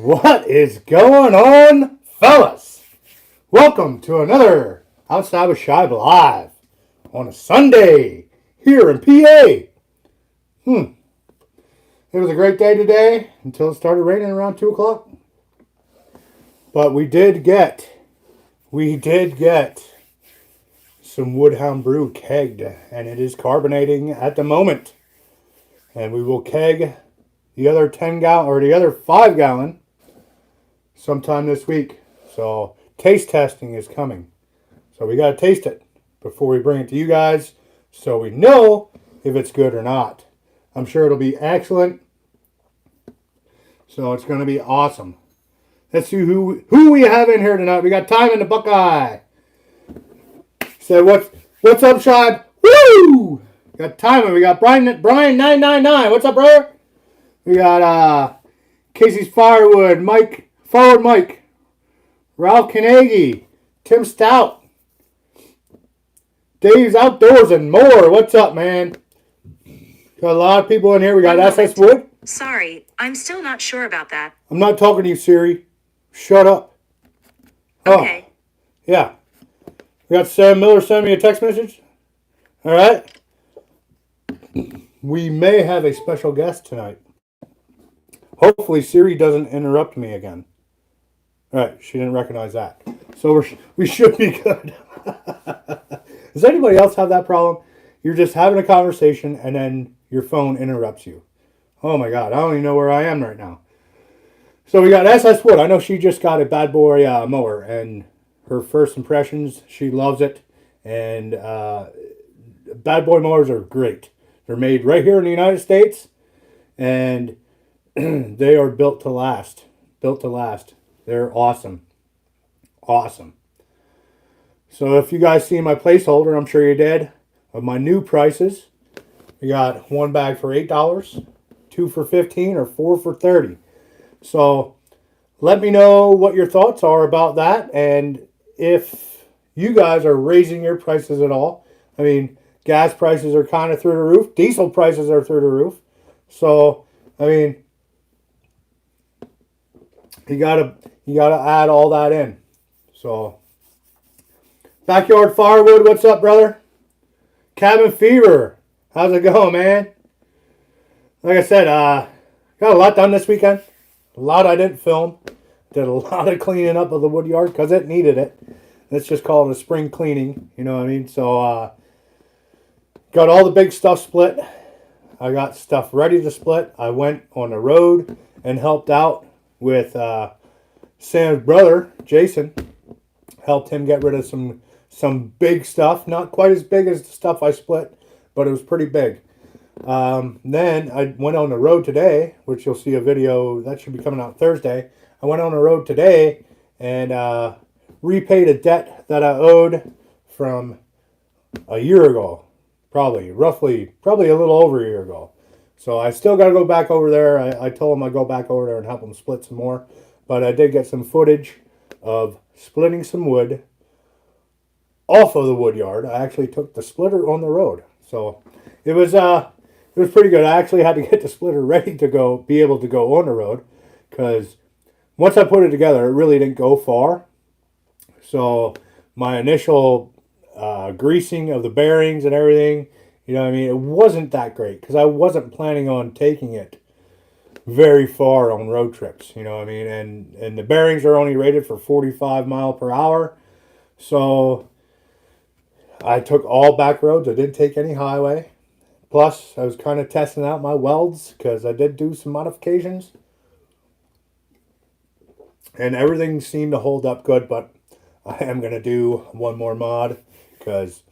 What is going on, fellas? Welcome to another Outside with STIHL Live on a Sunday here in PA. It was a great day today until it started raining around 2 o'clock. But we did get some Woodhound Brew kegged, and it is carbonating at the moment. And we will keg the other 10 gallon or the other 5 gallon sometime this week. So taste testing is coming. So we got to taste it before we bring it to you guys so we know if it's good or not. I'm sure it'll be excellent. So it's going to be awesome. Let's see who we have in here tonight. We got Time in the Buckeye. Say what's up, Shad? Woo! Got Time. We got Brian 999. What's up, brother? We got Casey's Firewood, Forward Mike, Ralph Carnegie, Tim Stout, Dave's Outdoors, and more. What's up, man? Got a lot of people in here. We got SS Wood. Sorry, I'm still not sure about that. I'm not talking to you, Siri. Shut up. Okay. Oh, yeah. We got Sam Miller sending me a text message. All right. We may have a special guest tonight. Hopefully Siri doesn't interrupt me again. All right, she didn't recognize that. So we should be good. Does anybody else have that problem? You're just having a conversation and then your phone interrupts you. Oh my God, I don't even know where I am right now. So we got SS Wood. I know she just got a bad boy mower, and her first impressions, she loves it. And bad boy mowers are great. They're made right here in the United States, and they are built to last. Built to last. They're awesome. Awesome. So if you guys see my placeholder, I'm sure you did, of my new prices. We got one bag for $8, 2 for $15, or 4 for $30. So let me know what your thoughts are about that, and if you guys are raising your prices at all. I mean, gas prices are kind of through the roof. Diesel prices are through the roof. So, I mean, you gotta add all that in. So, Backyard Firewood, what's up, brother? Cabin Fever, how's it going, man? Like I said, got a lot done this weekend. A lot I didn't film. Did a lot of cleaning up of the wood yard because it needed it. Let's just call it a spring cleaning. You know what I mean? So, got all the big stuff split. I got stuff ready to split. I went on the road and helped out with Sam's brother, Jason. Helped him get rid of some big stuff. Not quite as big as the stuff I split, but it was pretty big. Then I went on the road today, which you'll see a video that should be coming out Thursday. I went on the road today and repaid a debt that I owed from a year ago, probably a little over a year ago. So I still got to go back over there. I told him I'd go back over there and help him split some more, but I did get some footage of splitting some wood off of the wood yard. I actually took the splitter on the road, so it was pretty good. I actually had to get the splitter ready to be able to go on the road, because once I put it together, it really didn't go far. So my initial greasing of the bearings and everything, you know what I mean, it wasn't that great because I wasn't planning on taking it very far on road trips, you know what I mean, and the bearings are only rated for 45 mile per hour. So I took all back roads. I didn't take any highway. Plus, I was kind of testing out my welds because I did do some modifications. And everything seemed to hold up good, but I am going to do one more mod because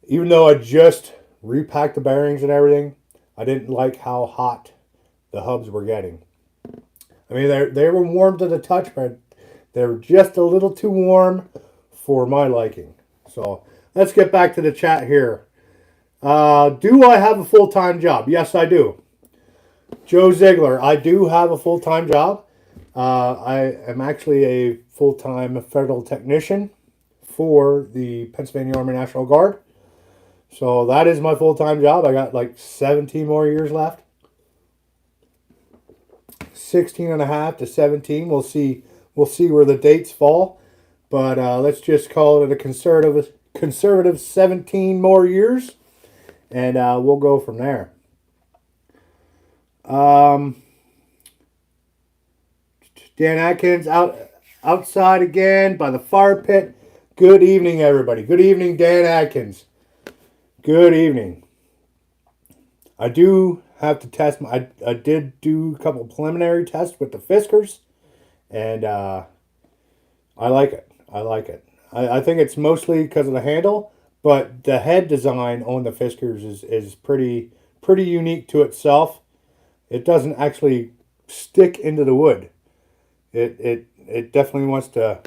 even though I just repacked the bearings and everything, I didn't like how hot the hubs were getting. I mean, they were warm to the touch, but they were just a little too warm for my liking. So let's get back to the chat here. Do I have a full-time job? Yes, I do. Joe Ziegler, I do have a full-time job. I am actually a full-time federal technician for the Pennsylvania Army National Guard. So that is my full-time job. I got like 17 more years left. 16.5 to 17. We'll see where the dates fall. But let's just call it a conservative 17 more years. And we'll go from there. Dan Atkins outside again by the fire pit. Good evening, everybody. Good evening, Dan Atkins. Good evening. I do have to test. I did do a couple preliminary tests with the Fiskars, and I like it. I like it. I think it's mostly because of the handle, but the head design on the Fiskars is pretty unique to itself. It doesn't actually stick into the wood. It definitely wants to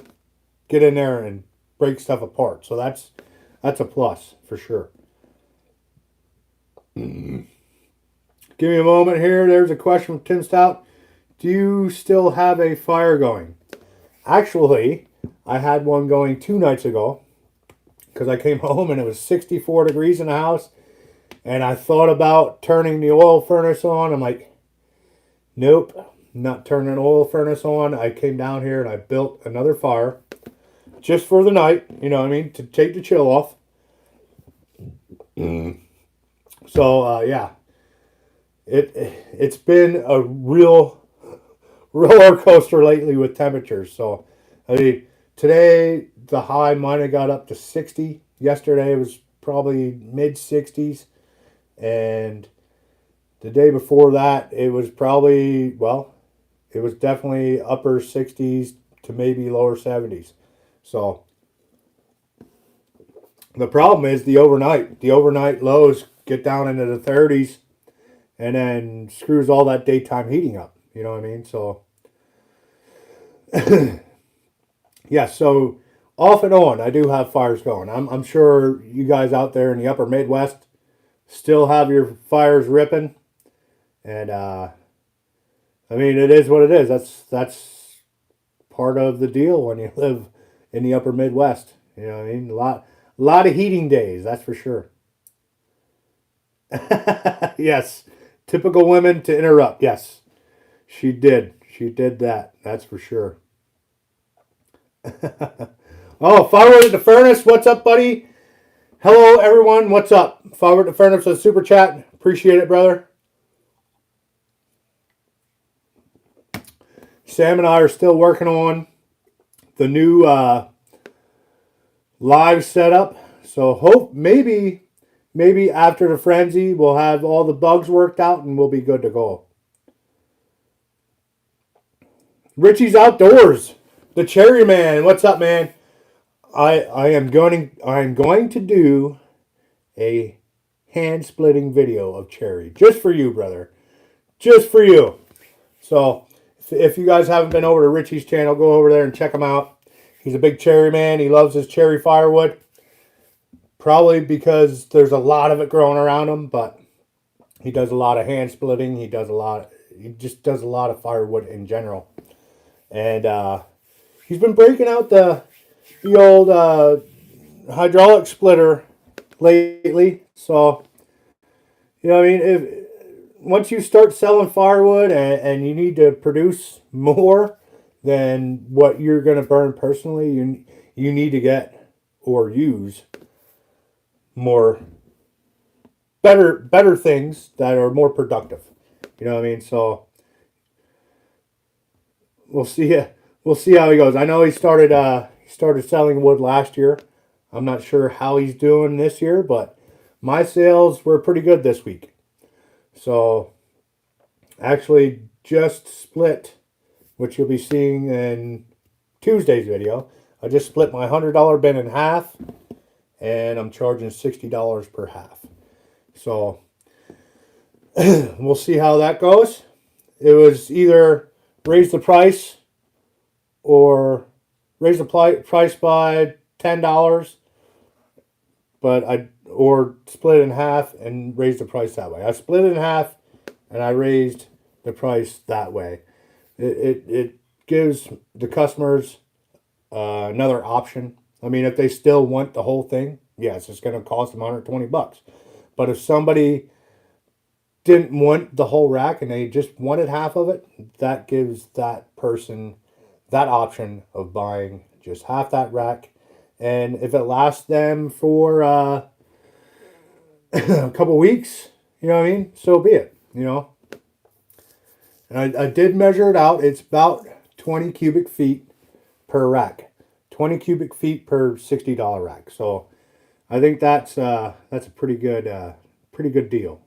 get in there and break stuff apart. So that's a plus for sure. Give me a moment here. There's a question from Tim Stout. Do you still have a fire going? Actually, I had one going 2 nights ago because I came home and it was 64 degrees in the house. And I thought about turning the oil furnace on. I'm like, nope. Not turning an oil furnace on. I came down here and I built another fire just for the night, you know what I mean, to take the chill off. So yeah, it's been a real roller coaster lately with temperatures. So I mean, today the high might have got up to 60. Yesterday it was probably mid 60s, and the day before that it was probably, well, it was definitely upper 60s to maybe lower 70s. So the problem is the overnight. The overnight lows get down into the 30s and then screws all that daytime heating up. You know what I mean? So yeah, so off and on, I do have fires going. I'm sure you guys out there in the upper Midwest still have your fires ripping. And I mean, it is what it is. That's part of the deal when you live in the upper Midwest. You know what I mean? A lot of heating days, that's for sure. Yes. Typical women to interrupt. Yes. She did. She did that. That's for sure. Oh, Firewood at the Furnace. What's up, buddy? Hello, everyone. What's up? Firewood at the Furnace with Super Chat. Appreciate it, brother. Sam and I are still working on the new live setup. So hope maybe after the frenzy we'll have all the bugs worked out and we'll be good to go. Richie's Outdoors, the Cherry Man. What's up, man? I am going to do a hand splitting video of cherry just for you, brother. Just for you. So if you guys haven't been over to Richie's channel, go over there and check him out. He's a big cherry man. He loves his cherry firewood. Probably because there's a lot of it growing around him, but he does a lot of hand splitting. He just does a lot of firewood in general. And he's been breaking out the old hydraulic splitter lately. So, you know what I mean? Once you start selling firewood and you need to produce more than what you're going to burn personally, you need to get or use more better things that are more productive. You know what I mean? So we'll see how he goes. I know he started selling wood last year. I'm not sure how he's doing this year, but my sales were pretty good this week. So, actually just split, which you'll be seeing in Tuesday's video. I just split my $100 bin in half, and I'm charging $60 per half. So, we'll see how that goes. It was either raise the price or raise the price by $10, or split it in half and raise the price that way. I split it in half and I raised the price that way. It gives the customers another option. I mean, if they still want the whole thing, yes, it's going to cost them $120. But if somebody didn't want the whole rack and they just wanted half of it, that gives that person that option of buying just half that rack. And if it lasts them for a couple weeks, you know what I mean, so be it, you know. And I did measure it out. It's about 20 cubic feet per rack. 20 cubic feet per $60 rack. So I think that's a pretty good deal.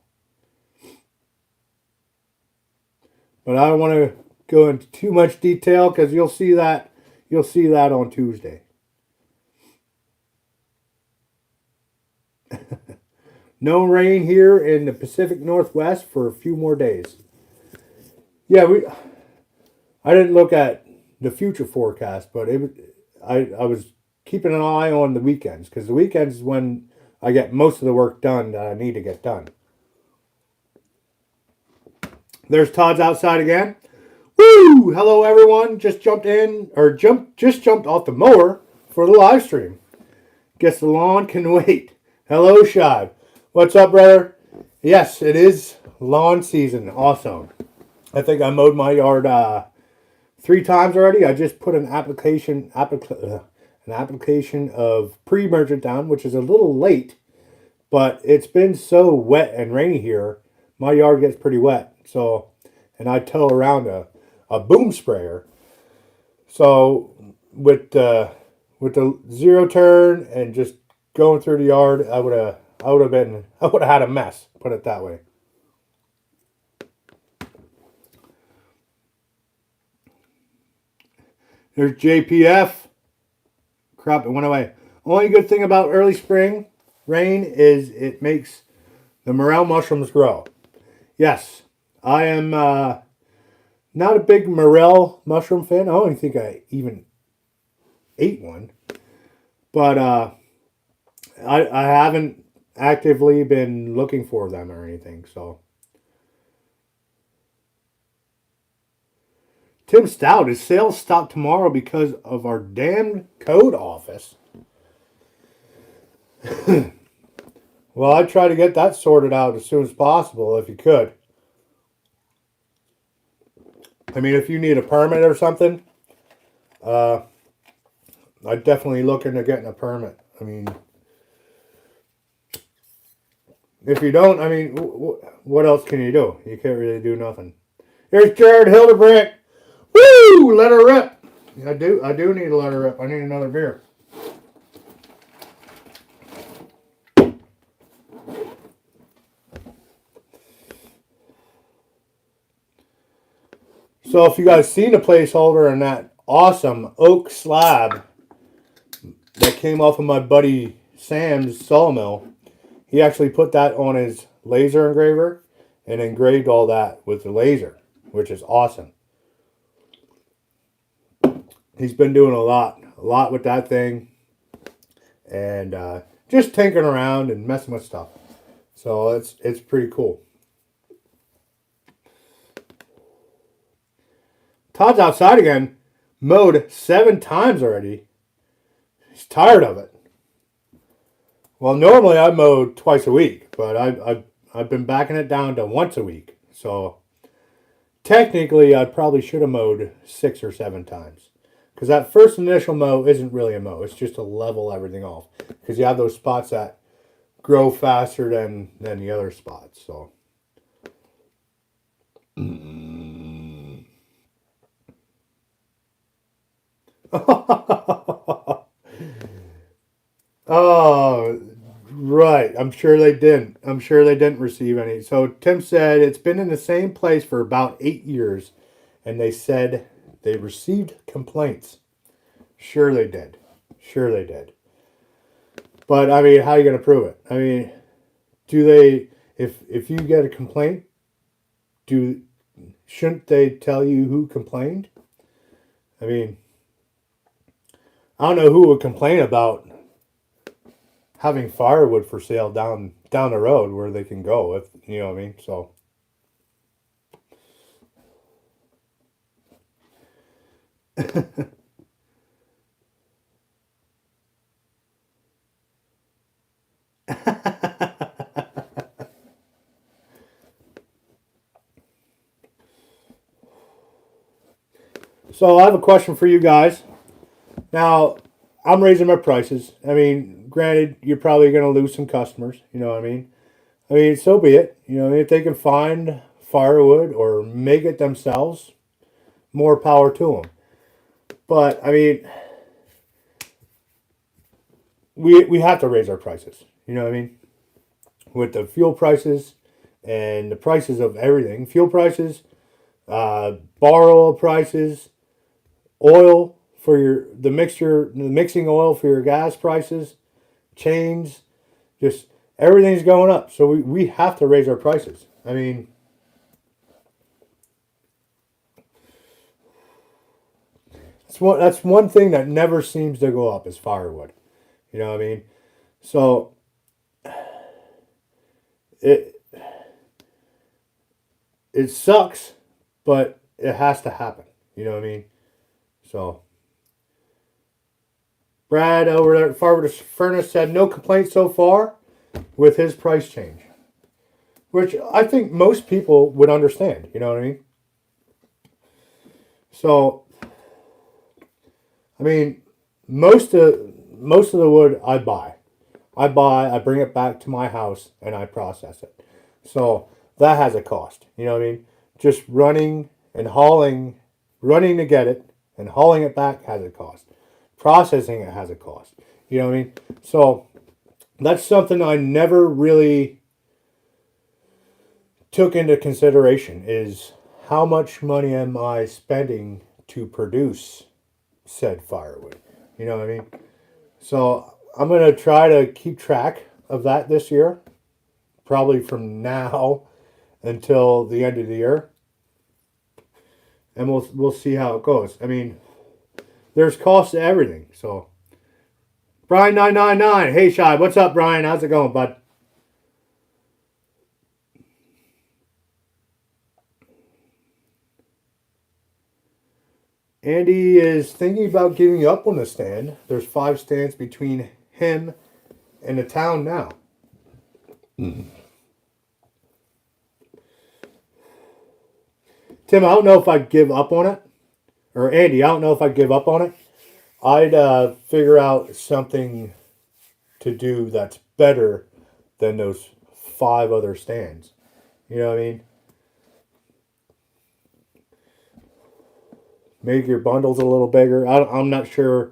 But I don't want to go into too much detail because you'll see that on Tuesday. No rain here in the Pacific Northwest for a few more days. Yeah, I didn't look at the future forecast, but I was keeping an eye on the weekends because the weekends is when I get most of the work done that I need to get done. There's Todd's outside again. Woo! Hello everyone. Just jumped off the mower for the live stream. Guess the lawn can wait. Hello, Shive. What's up, brother? Yes, it is lawn season. Awesome. I think I mowed my yard 3 times already. I just put an application of pre-emergent down, which is a little late, but it's been so wet and rainy here. My yard gets pretty wet. So, and I tow around a boom sprayer. So with the zero turn and just going through the yard, I would have had a mess. Put it that way. There's JPF. Crap, it went away. Only good thing about early spring rain is it makes the morel mushrooms grow. Yes, I am not a big morel mushroom fan. I don't think I even ate one. But I haven't actively been looking for them or anything. So Tim Stout, is sales stopped tomorrow because of our damn code office? Well, I'd try to get that sorted out as soon as possible if you could. I mean, if you need a permit or something, I'd definitely look into getting a permit. I mean, if you don't, I mean, what else can you do? You can't really do nothing. Here's Jared Hildebrand. Woo! Let her rip. I do need to let her rip. I need another beer. So if you guys seen the placeholder in that awesome oak slab that came off of my buddy Sam's sawmill, he actually put that on his laser engraver and engraved all that with the laser, which is awesome. He's been doing a lot with that thing, and just tinkering around and messing with stuff. So it's pretty cool. Todd's outside again, mowed 7 times already. He's tired of it. Well, normally I mow twice a week, but I've been backing it down to once a week. So technically, I probably should have mowed 6 or 7 times. Because that first initial mow isn't really a mow. It's just to level everything off. Because you have those spots that grow faster than the other spots. So. Oh, right. I'm sure they didn't. I'm sure they didn't receive any. So Tim said it's been in the same place for about 8 years. And they said they received complaints. Sure they did. Sure they did. But, I mean, how are you going to prove it? I mean, do they, if you get a complaint, shouldn't they tell you who complained? I mean, I don't know who would complain about having firewood for sale down the road where they can go, if you know what I mean. So So I have a question for you guys. Now, I'm raising my prices. I mean, granted, you're probably going to lose some customers. You know what I mean? I mean, so be it. You know, if they can find firewood or make it themselves, more power to them. But I mean, we have to raise our prices. You know what I mean? With the fuel prices and the prices of everything, fuel prices, bar oil prices, oil for the mixing oil for your gas prices, chains, just everything's going up. So we have to raise our prices. I mean, that's one thing that never seems to go up is firewood. You know what I mean? So it it sucks, but it has to happen. You know what I mean? So Brad over there at Farmer's Furnace said no complaints so far with his price change, which I think most people would understand. You know what I mean? So I mean, most of the wood I buy. I bring it back to my house and I process it. So that has a cost. You know what I mean? Just running and hauling, running to get it and hauling it back has a cost. Processing it has a cost. You know what I mean? So that's something I never really took into consideration is how much money am I spending to produce said firewood. You know what I mean? So I'm going to try to keep track of that this year, probably from now until the end of the year, and we'll see how it goes. I mean, there's costs to everything. So Brian 999, hey Shy, what's up, Brian? How's it going, bud? Andy is thinking about giving up on the stand. There's 5 stands between him and the town now. Tim, I don't know if I'd give up on it. Or Andy, I don't know if I'd give up on it. I'd figure out something to do that's better than those 5 other stands. You know what I mean? Make your bundles a little bigger. I'm not sure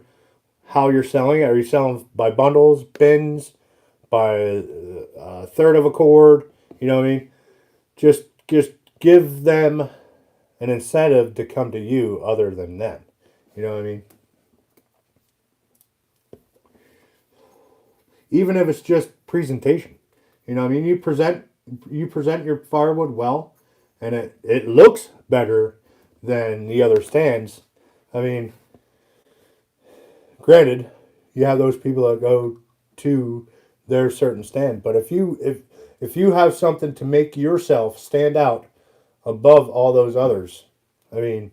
how you're selling it. Are you selling by bundles, bins, by a third of a cord? You know what I mean? Just give them an incentive to come to you other than them. You know what I mean? Even if it's just presentation. You know what I mean? You present your firewood well and it looks better than the other stands. I mean, granted, you have those people that go to their certain stand, but if you have something to make yourself stand out above all those others, I mean,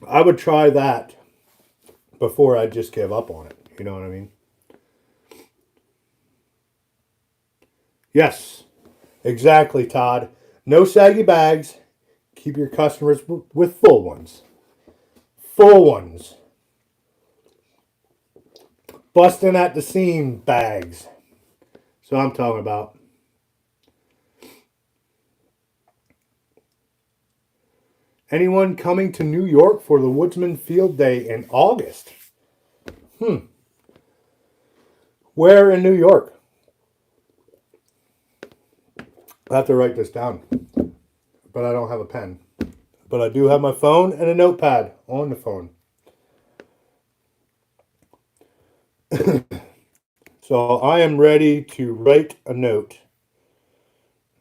I would try that before I just give up on it. You know what I mean? Yes, exactly, Todd. No saggy bags. Keep your customers with full ones. Full ones. Busting at the seam bags. So I'm talking about. Anyone coming to New York for the Woodsman Field Day in August? Where in New York? I have to write this down, but I don't have a pen. But I do have my phone and a notepad on the phone. So I am ready to write a note.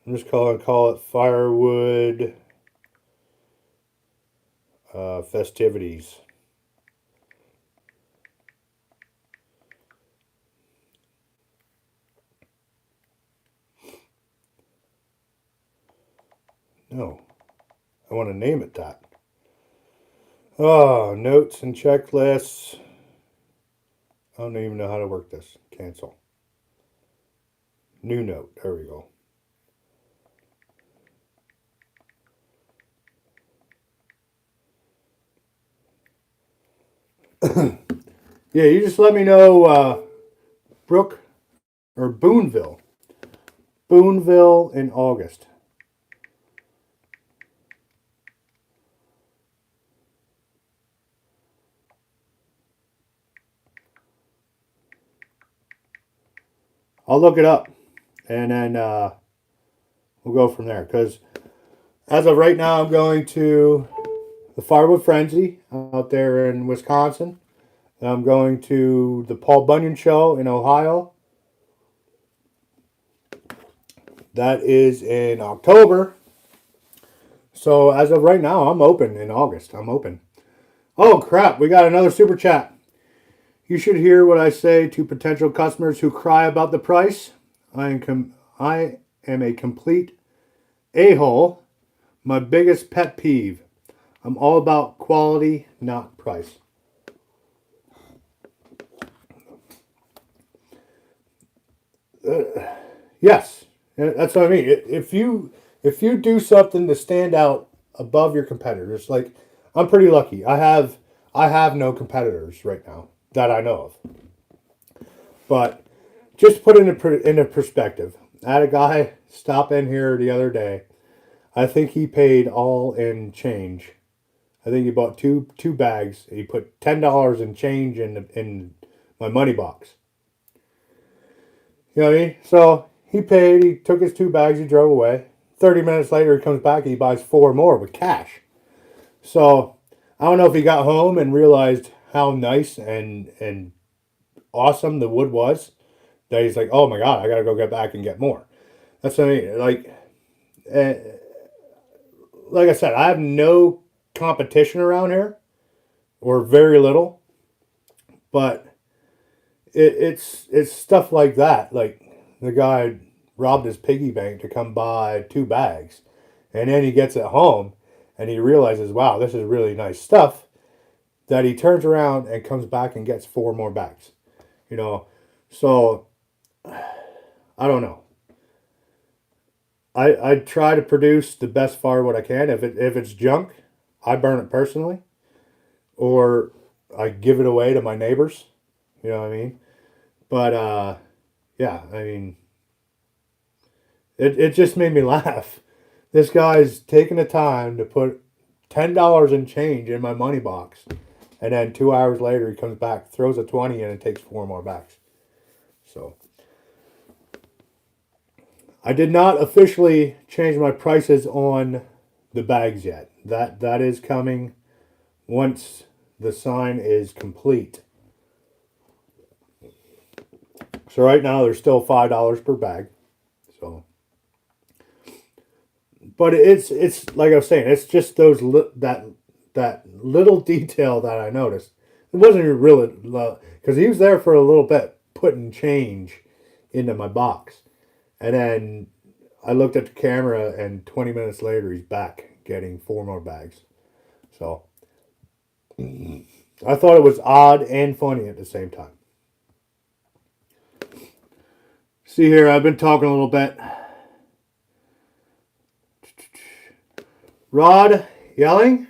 I'm just going to call it firewood festivities. No, I want to name it that. Oh, notes and checklists. I don't even know how to work this. Cancel. New note. There we go. Yeah, you just let me know, Brook or Boonville. Boonville in August. I'll look it up, and then we'll go from there. Because as of right now, I'm going to the Firewood Frenzy out there in Wisconsin. I'm going to the Paul Bunyan Show in Ohio. That is in October. So as of right now, I'm open in August. I'm open. Oh crap, we got another super chat. You should hear what I say to potential customers who cry about the price. I am a complete a-hole. My biggest pet peeve. I'm all about quality, not price. Yes, that's what I mean. If you do something to stand out above your competitors, like I'm pretty lucky. I have no competitors right now that I know of. But just put it in a perspective. I had a guy stop in here the other day. I think he paid all in change. I think he bought two bags. He put $10 in change in my money box. You know what I mean? So he paid. He took his 2 bags. He drove away. 30 minutes later, he comes back and he buys 4 more with cash. So I don't know if he got home and realized how nice and awesome the wood was. That he's like, oh my god, I gotta go get back and get more. That's what I mean. Uh, like I said, I have no competition around here, or very little. But it's stuff like that. Like the guy robbed his piggy bank to come buy 2 bags, and then he gets it home and he realizes, wow, this is really nice stuff. That he turns around and comes back and gets 4 more bags. You know, so I don't know. I try to produce the best firewood I can. If it's junk, I burn it personally, or I give it away to my neighbors. You know what I mean? But yeah, I mean, it just made me laugh. This guy's taking the time to put $10 in change in my money box, and then 2 hours later he comes back, throws a 20 in, and takes 4 more bags. So I did not officially change my prices on the bags yet. That is coming once the sign is complete. So right now there's still $5 per bag. So, but it's like I was saying, it's just those that little detail that I noticed. It wasn't even really because he was there for a little bit putting change into my box, and then I looked at the camera, and 20 minutes later he's back getting 4 more bags. So I thought it was odd and funny at the same time. See here, I've been talking a little bit. Rod Yelling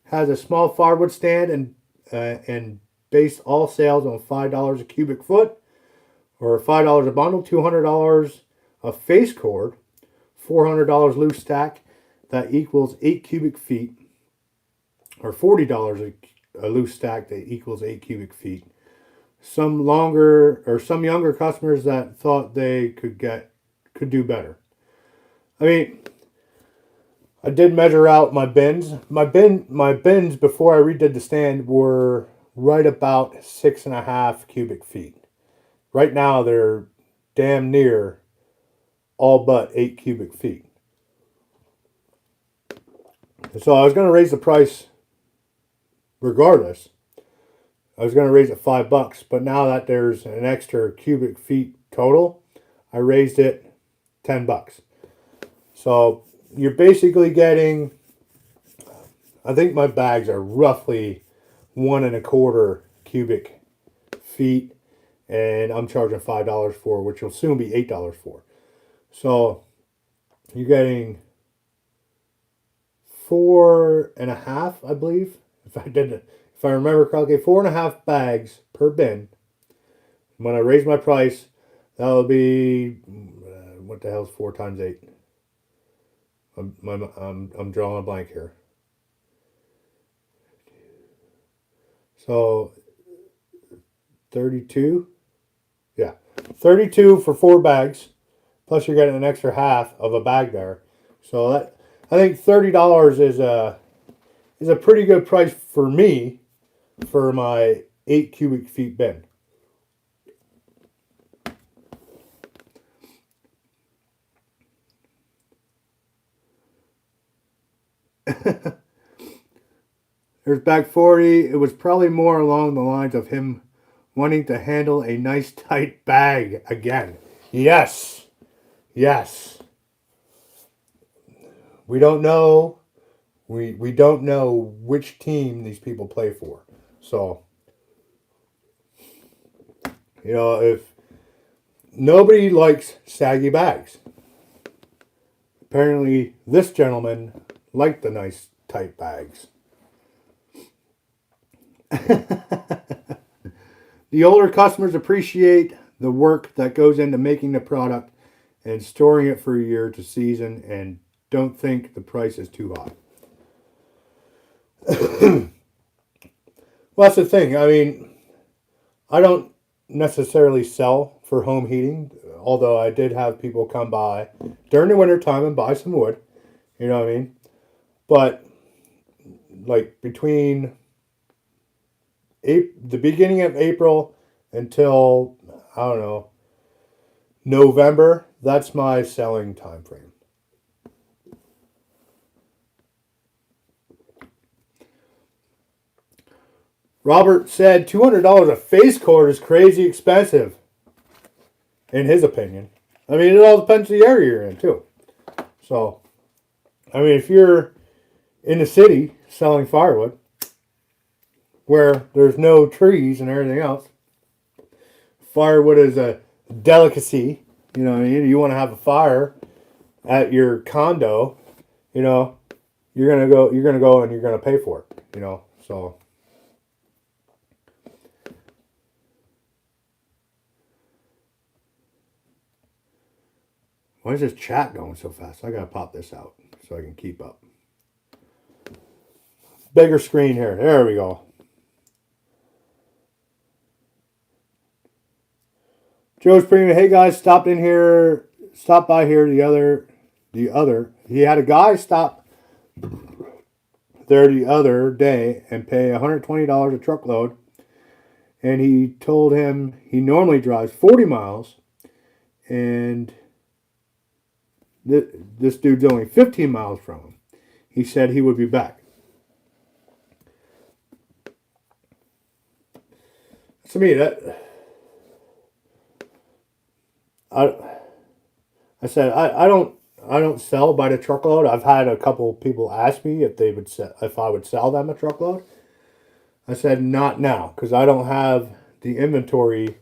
has a small firewood stand and based all sales on $5 a cubic foot, or $5 a bundle, $200 a face cord, $400 loose stack. That equals 8 cubic feet, or $40 a loose stack that equals 8 cubic feet. Some younger customers that thought they could do better. I mean, I did measure out my bins. My bins before I redid the stand were right about 6.5 cubic feet. Right now they're damn near all but 8 cubic feet. So I was going to raise the price regardless. I was going to raise it $5, but now that there's an extra cubic feet total, I raised it $10. So you're basically getting, I think my bags are roughly 1.25 cubic feet, and I'm charging $5 for, which will soon be $8 for. So you're getting 4.5, I believe. if I remember correctly, 4.5 bags per bin. When I raise my price, that will be what the hell's 4 times 8? I'm drawing a blank here. So 32, yeah, 32 for 4 bags. Plus you're getting an extra half of a bag there. So that, I think $30 is a pretty good price for me for my 8 cubic feet bin. There's bag 40. It was probably more along the lines of him wanting to handle a nice tight bag again. Yes. Yes. We don't know. We don't know which team these people play for. So, you know, if nobody likes saggy bags. Apparently, this gentleman liked the nice tight bags. The older customers appreciate the work that goes into making the product and storing it for a year to season and don't think the price is too high. Well, that's the thing. I mean, I don't necessarily sell for home heating, although I did have people come by during the winter time and buy some wood. You know what I mean? But like between the beginning of April until, I don't know, November, that's my selling time frame. Robert said $200 a face cord is crazy expensive, in his opinion. I mean, it all depends on the area you're in, too. So, I mean, if you're in the city selling firewood, where there's no trees and everything else, firewood is a delicacy. You know what I mean? You want to have a fire at your condo, you know, you're gonna go and you're gonna pay for it, you know. So why is this chat going so fast? I gotta pop this out so I can keep up. Bigger screen here. There we go. Joe's Premium. Hey guys, stopped by here the other. He had a guy stop there the other day and pay $120 a truckload, and he told him he normally drives 40 miles, and this dude's only 15 miles from him. He said he would be back. To me, I said I don't sell by the truckload. I've had a couple people ask me if I would sell them a truckload. I said not now, because I don't have the inventory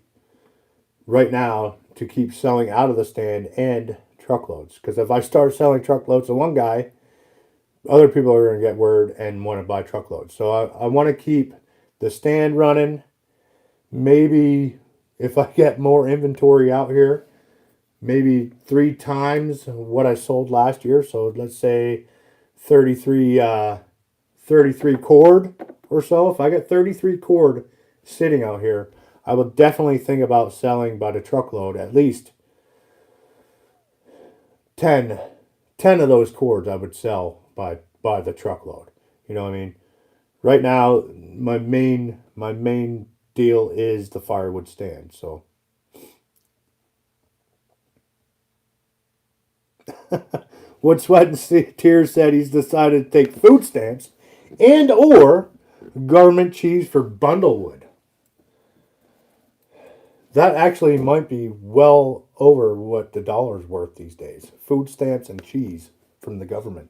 right now to keep selling out of the stand and truckloads. Because if I start selling truckloads to one guy, other people are going to get word and want to buy truckloads. So I want to keep the stand running. Maybe if I get more inventory out here, maybe 3 times what I sold last year. So let's say 33 cord or so. If I get 33 cord sitting out here, I will definitely think about selling by the truckload. At least 10 of those cords I would sell by the truckload. You know what I mean? Right now, my main deal is the firewood stand. So Wood, Sweat, and Tears said he's decided to take food stamps and or government cheese for bundlewood. That actually might be well over what the dollar's worth these days. Food stamps and cheese from the government.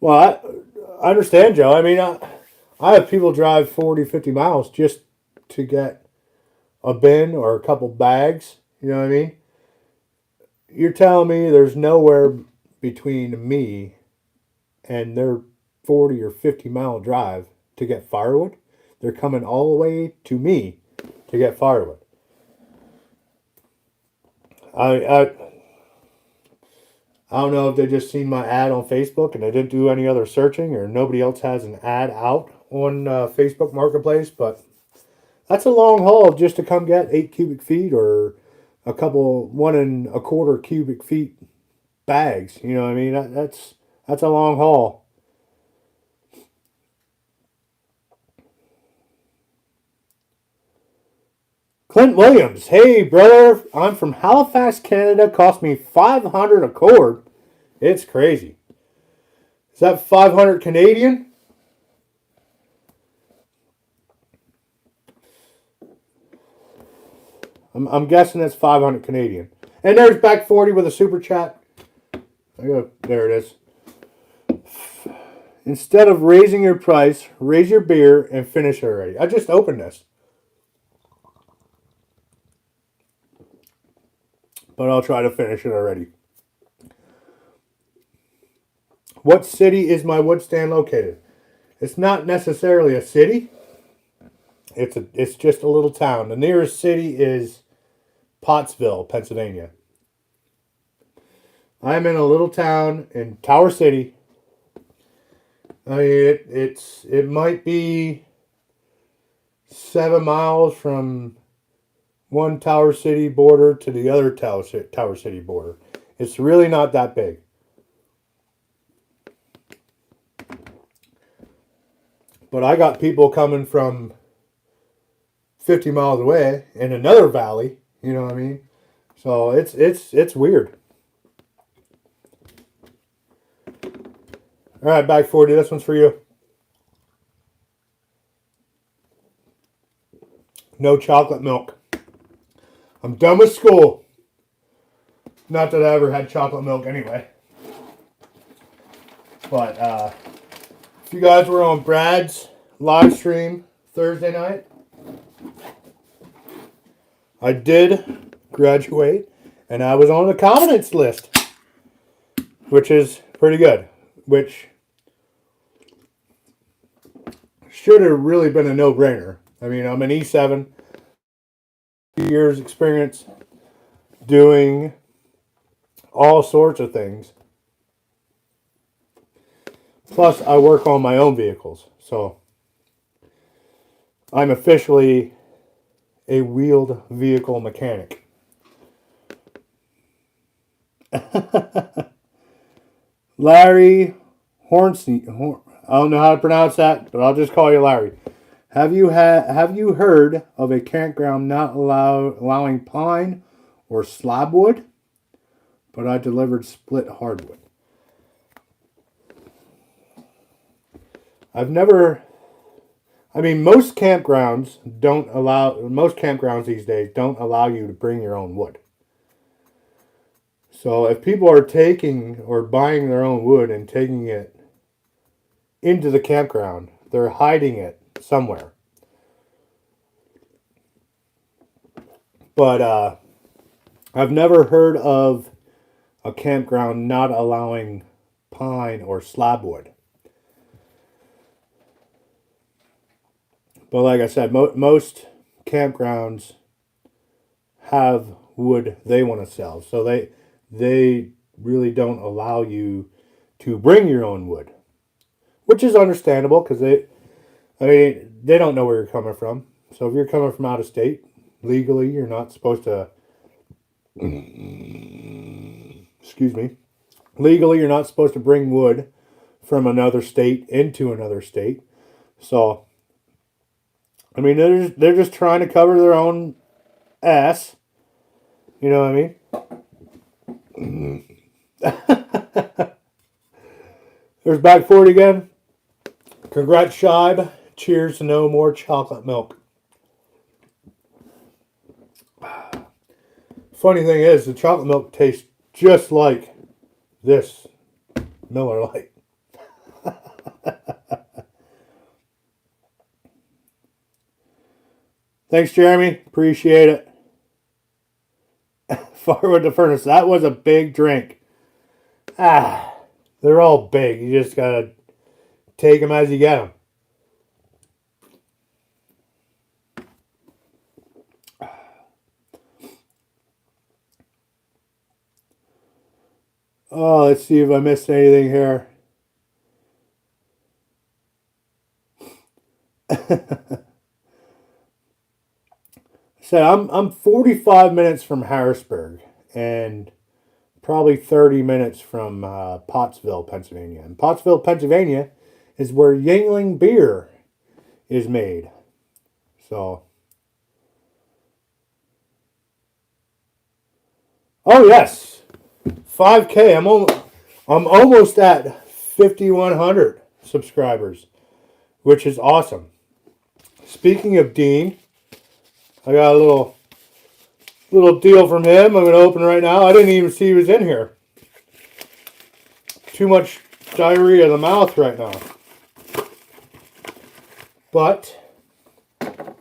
Well, I understand, Joe. I mean, I have people drive 40, 50 miles just to get a bin or a couple bags. You know what I mean? You're telling me there's nowhere between me and their 40 or 50-mile drive to get firewood? They're coming all the way to me to get firewood. I don't know if they just seen my ad on Facebook and they didn't do any other searching, or nobody else has an ad out on Facebook Marketplace, but that's a long haul just to come get 8 cubic feet or a couple 1.25 cubic feet bags. You know what I mean? That's a long haul. Clint Williams, hey brother, I'm from Halifax, Canada. Cost me $500 a cord. It's crazy. Is that 500 Canadian? I'm guessing that's 500 Canadian. And there's back 40 with a super chat. There it is. Instead of raising your price, raise your beer and finish already. I just opened this. But I'll try to finish it already. What city is my wood stand located? It's not necessarily a city. It's just a little town. The nearest city is Pottsville, Pennsylvania. I'm in a little town in Tower City. I mean, it might be 7 miles from one Tower City border to the other Tower City border. It's really not that big. But I got people coming from 50 miles away in another valley. You know what I mean? So it's weird. All right, bag 40. This one's for you. No chocolate milk. I'm done with school. Not that I ever had chocolate milk anyway. But if you guys were on Brad's live stream Thursday night, I did graduate and I was on the confidence list, which is pretty good. Which should have really been a no-brainer. I mean, I'm an E7, years experience doing all sorts of things. Plus, I work on my own vehicles, so I'm officially a wheeled vehicle mechanic. Larry Hornsey, I don't know how to pronounce that, but I'll just call you Larry. Have you heard of a campground not allowing pine or slab wood? But I delivered split hardwood. Most campgrounds these days don't allow you to bring your own wood. So if people are taking or buying their own wood and taking it into the campground, they're hiding it somewhere. But I've never heard of a campground not allowing pine or slab wood. But like I said, most campgrounds have wood they want to sell. So they really don't allow you to bring your own wood. Which is understandable because they don't know where you're coming from. So if you're coming from out of state, legally you're not supposed to... Excuse me. Legally you're not supposed to bring wood from another state into another state. So... they're just trying to cover their own ass. You know what I mean? There's bag 40 again. Congrats, Shibe. Cheers to no more chocolate milk. Funny thing is, the chocolate milk tastes just like this Miller Lite. Thanks, Jeremy. Appreciate it. Firewood to furnace. That was a big drink. They're all big. You just gotta take them as you get them. Oh, let's see if I missed anything here. So I'm 45 minutes from Harrisburg and probably 30 minutes from Pottsville, Pennsylvania. And Pottsville, Pennsylvania is where Yuengling beer is made. So, oh yes, 5K. I'm almost at 5,100 subscribers, which is awesome. Speaking of Dean, I got a little deal from him. I'm going to open it right now. I didn't even see he was in here. Too much diarrhea in the mouth right now. But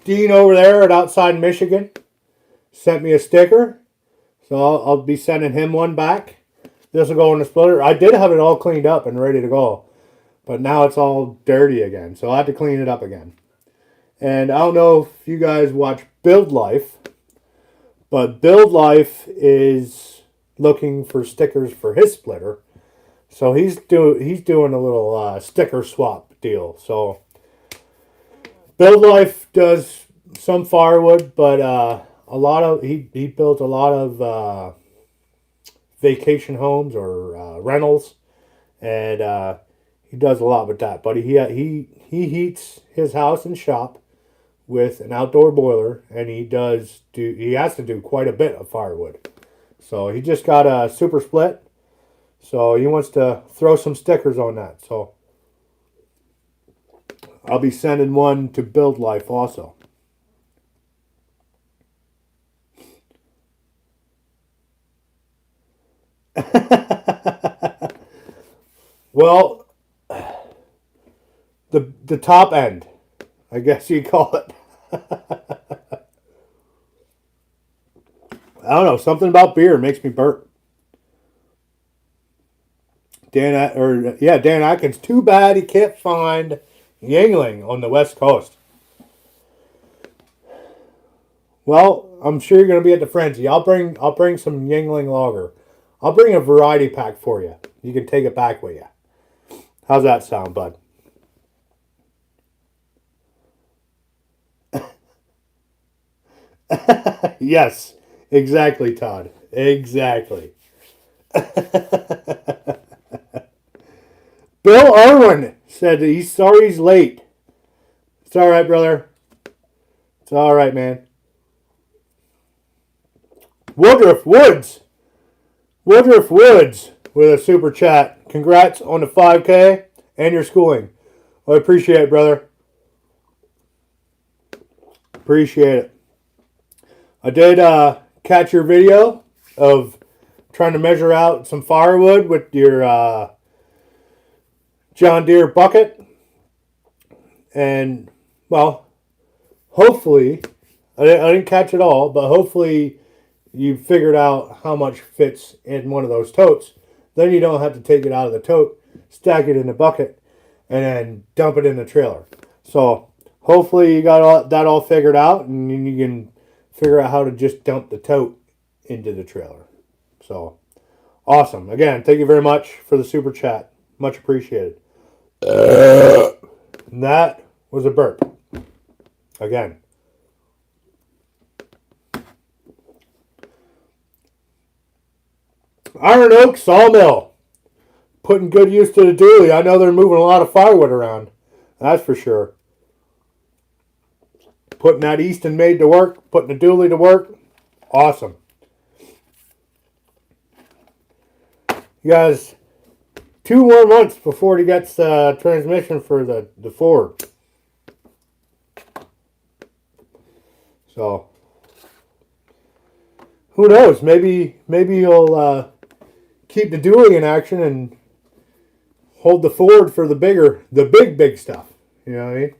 Dean over there at Outside Michigan sent me a sticker. So I'll be sending him one back. This will go in the splitter. I did have it all cleaned up and ready to go. But now it's all dirty again. So I have to clean it up again. And I don't know if you guys watch Build Life. But Build Life is looking for stickers for his splitter. So he's doing a little sticker swap deal. So Build Life does some firewood, but he built a lot of vacation homes or rentals, and he does a lot with that. But he heats his house and shop with an outdoor boiler, and he has to do quite a bit of firewood. So he just got a super split. So he wants to throw some stickers on that. So I'll be sending one to Build Life also. Well, the top end, I guess you call it. I don't know, something about beer makes me burp. Dan Atkins. Too bad he can't find Yuengling on the West Coast. Well, I'm sure you're gonna be at the frenzy. I'll bring some Yuengling lager. I'll bring a variety pack for you. You can take it back with you. How's that sound, bud? Yes, exactly, Todd. Exactly. Bill Irwin said that he's sorry he's late. It's all right, brother. It's all right, man. Woodruff Woods with a super chat. Congrats on the 5K and your schooling. I appreciate it, brother. Appreciate it. I did catch your video of trying to measure out some firewood with your John Deere bucket. And, well, hopefully, I didn't catch it all, but hopefully you figured out how much fits in one of those totes. Then you don't have to take it out of the tote, stack it in the bucket, and then dump it in the trailer. So hopefully you got that all figured out, and you can figure out how to just dump the tote into the trailer. So awesome. Again, thank you very much for the super chat. Much appreciated. And that was a burp. Again. Iron Oak Sawmill. Putting good use to the dually. I know they're moving a lot of firewood around. That's for sure. Putting that Easton Made to work. Putting the dually to work. Awesome. You guys, 2 more months before he gets the transmission for the Ford. So, who knows? Maybe he'll keep the dually in action and hold the Ford for the big stuff. You know what I mean?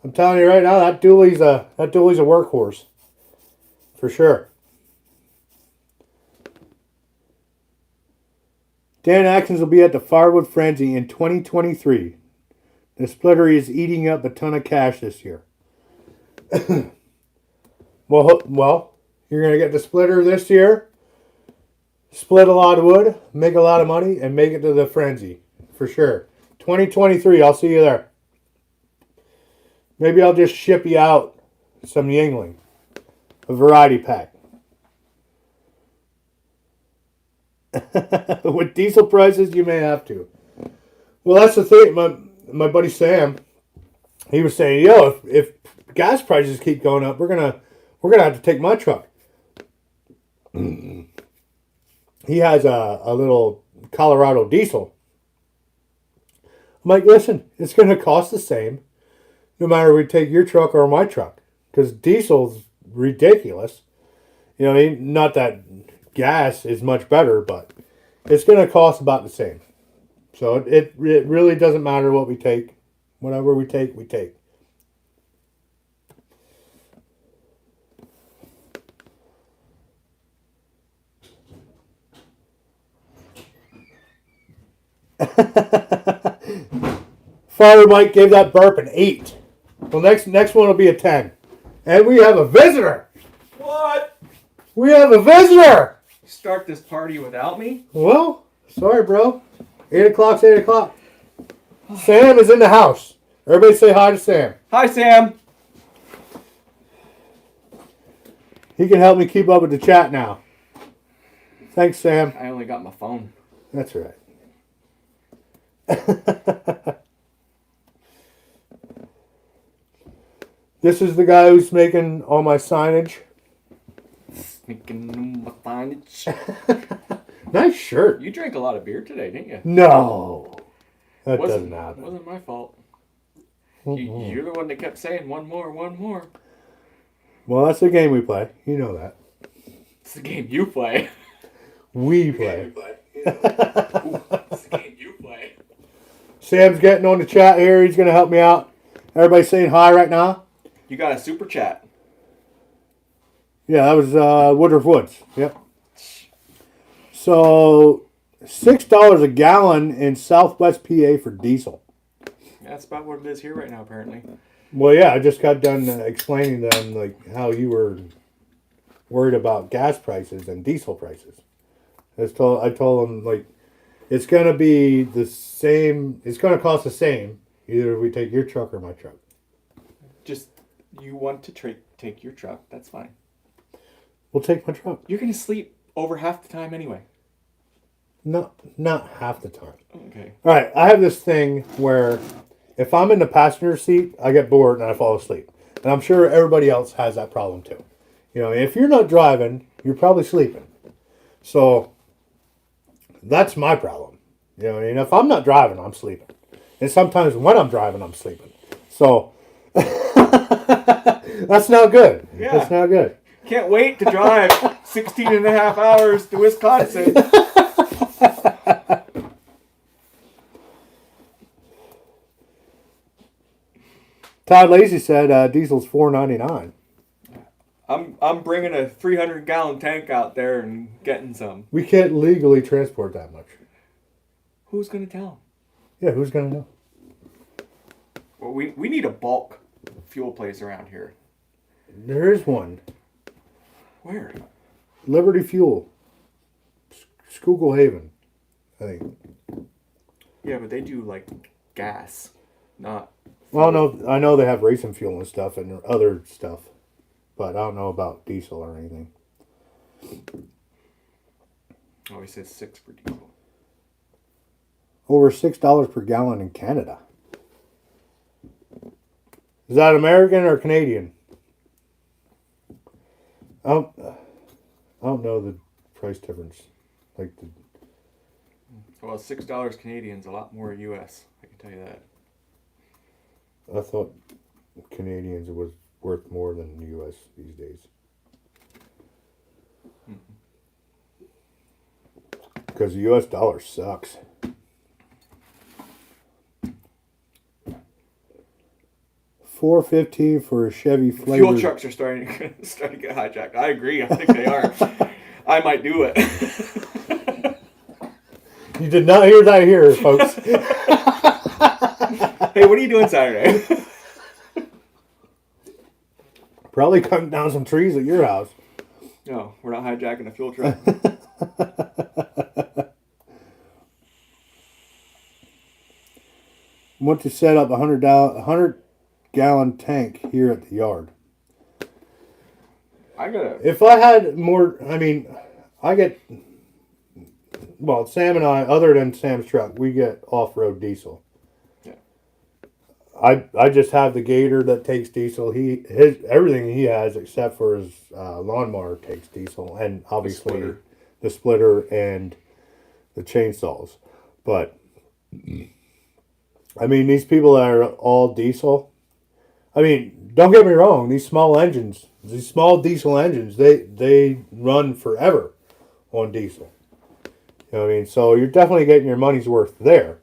I'm telling you right now, that dually's a workhorse. For sure. Dan Atkins will be at the Firewood Frenzy in 2023. The splitter is eating up a ton of cash this year. well, you're going to get the splitter this year, split a lot of wood, make a lot of money, and make it to the Frenzy. For sure. 2023, I'll see you there. Maybe I'll just ship you out some Yingling. A variety pack. With diesel prices, you may have to. Well, that's the thing. My buddy Sam, he was saying, yo, if gas prices keep going up, we're gonna have to take my truck. He has a little Colorado diesel. I'm like, listen, it's gonna cost the same, no matter we take your truck or my truck, because diesel's ridiculous. You know, not that gas is much better, but it's going to cost about the same. So it really doesn't matter what we take. Whatever we take, we take. Father Mike gave that burp an 8. Well, next one will be a 10. And we have a visitor. What? We have a visitor. Start this party without me? Well, sorry, bro. 8 o'clock's 8 o'clock. Sam is in the house. Everybody say hi to Sam. Hi, Sam. He can help me keep up with the chat now. Thanks, Sam. I only got my phone. That's right. This is the guy who's making all my signage. Making my signage. Nice shirt. You drank a lot of beer today, didn't you? No. That doesn't happen. It wasn't my fault. You're the one that kept saying, one more, one more. Well, that's the game we play. You know that. It's the game you play. We play. It's the game you play. Sam's getting on the chat here. He's going to help me out. Everybody saying hi right now. You got a super chat. Yeah, that was Woodruff Woods. Yep. So, $6 a gallon in Southwest PA for diesel. That's about what it is here right now, apparently. Well, yeah, I just got done explaining to them like how you were worried about gas prices and diesel prices. I told them like it's gonna be the same. It's gonna cost the same either if we take your truck or my truck. Just you want to take your truck? That's fine. We'll take my truck. You're gonna sleep over half the time anyway. No, not half the time. Okay. All right, I have this thing where if I'm in the passenger seat, I get bored and I fall asleep. And I'm sure everybody else has that problem too. You know, if you're not driving, you're probably sleeping. So that's my problem. You know, and if I'm not driving, I'm sleeping. And sometimes when I'm driving, I'm sleeping. So that's not good. Yeah. That's not good. Can't wait to drive 16 and a half hours to Wisconsin. Todd Lacy said diesel's $4.99. I'm bringing a 300-gallon tank out there and getting some. We can't legally transport that much. Who's gonna tell them? Yeah, who's gonna know? Well, we need a bulk fuel place around here. There is one. Where? Liberty Fuel. Schuylkill Haven, I think. Yeah, but they do like gas, not. Well, no, I know they have racing fuel and stuff and other stuff, but I don't know about diesel or anything. Oh, he says 6 for diesel. Over $6 per gallon in Canada. Is that American or Canadian? I don't know the price difference. Like the. Well, $6 Canadian's a lot more U.S. I can tell you that. I thought Canadians was worth more than the U.S. these days. Because the U.S. dollar sucks. $4.15 for a Chevy flavor. Fuel trucks are starting to get hijacked. I agree. I think they are. I might do it. You did not hear that here, folks. Hey, what are you doing Saturday? Probably cutting down some trees at your house. No, we're not hijacking a fuel truck. Want to set up a 100-gallon tank here at the yard. If I had more, Sam and I, other than Sam's truck, we get off-road diesel. Yeah. I just have the Gator that takes diesel. Everything he has except for his lawnmower takes diesel, and obviously the splitter and the chainsaws. But these people that are all diesel. Don't get me wrong. These small diesel engines, they run forever on diesel. You know what I mean? So you're definitely getting your money's worth there.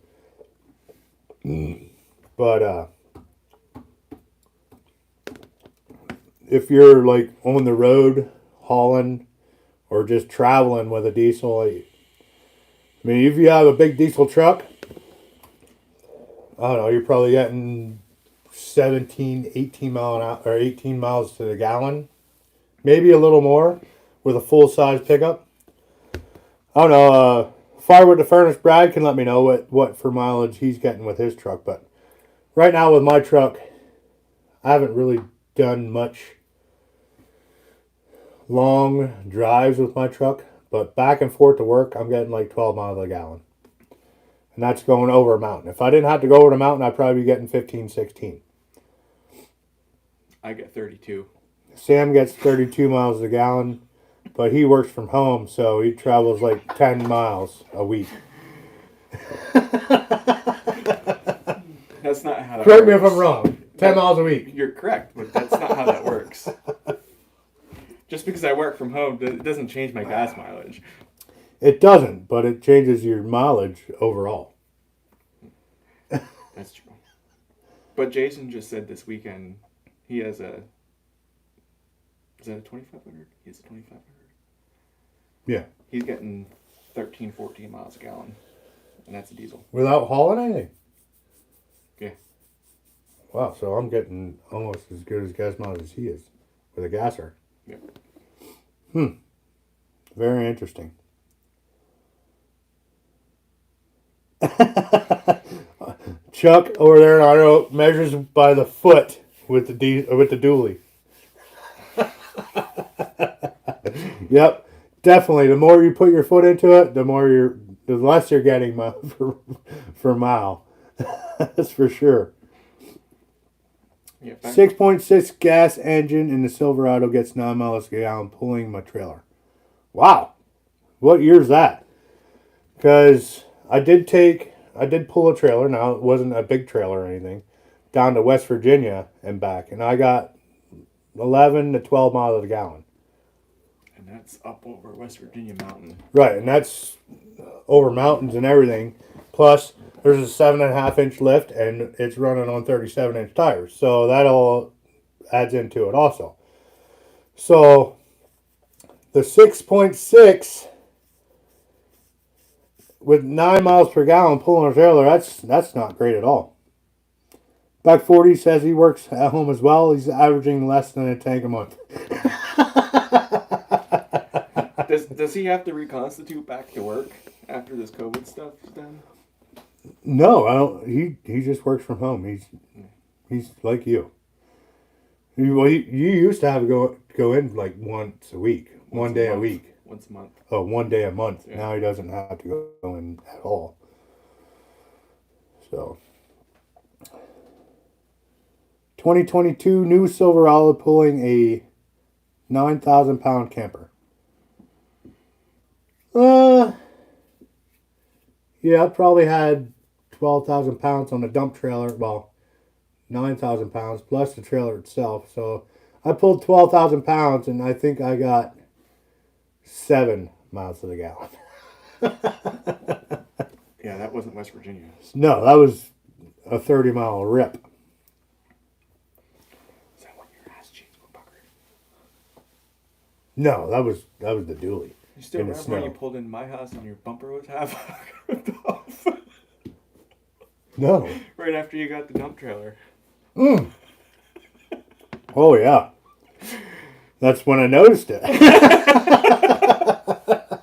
But if you're like on the road hauling or just traveling with a diesel, if you have a big diesel truck, I don't know, you're probably getting 17, 18 mile an hour, or 18 miles to the gallon, maybe a little more with a full size pickup. I don't know. Firewood to Furnace Brad can let me know what for mileage he's getting with his truck. But right now with my truck, I haven't really done much long drives with my truck. But back and forth to work, I'm getting like 12 miles a gallon. And that's going over a mountain. If I didn't have to go over the mountain, I'd probably be getting 15, 16. I get 32. Sam gets 32 miles a gallon, but he works from home, so he travels like 10 miles a week. That's not how that Correct works. me if I'm wrong. 10 miles a week. You're correct, but that's not how that works. Just because I work from home, it doesn't change my gas mileage. It doesn't, but it changes your mileage overall. That's true. But Jason just said this weekend he has a... Is that a 2500? He has a 2500. Yeah. He's getting 13, 14 miles a gallon. And that's a diesel. Without hauling anything? Yeah. Wow, so I'm getting almost as good as gas mileage as he is with a gasser. Yeah. Very interesting. Chuck over there in Auto measures by the foot with the dually. Yep, definitely. The more you put your foot into it, the less you're getting per mile. That's for sure. Yeah, 6.6 gas engine in the Silverado gets 9 miles a gallon pulling my trailer. Wow, what year's that? Because I did pull a trailer. Now it wasn't a big trailer or anything, down to West Virginia and back, and I got 11 to 12 miles a gallon. And that's up over West Virginia mountain. Right, and that's over mountains and everything. Plus, there's a 7.5-inch lift, and it's running on 37-inch tires. So that all adds into it also. So the 6.6 with 9 miles per gallon pulling a trailer, that's not great at all. Back 40 says he works at home as well. He's averaging less than a tank a month. Does he have to reconstitute back to work after this COVID stuff is done? No, I don't. He just works from home. He's like you. You used to have to go in like once a week, one day a week. Once a month. Oh, one day a month. Yeah. Now he doesn't have to go in at all. So, 2022 new Silverado pulling a 9,000-pound camper. Yeah, I probably had 12,000 pounds on the dump trailer. Well, 9,000 pounds plus the trailer itself. So I pulled 12,000 pounds, and I think I got 7 miles to the gallon. Yeah, that wasn't West Virginia. No, that was a 30-mile rip. No, that was the dually. You still In the remember when snow. you pulled into my house and your bumper was half ripped off? No. Right after you got the dump trailer. Oh yeah. That's when I noticed it.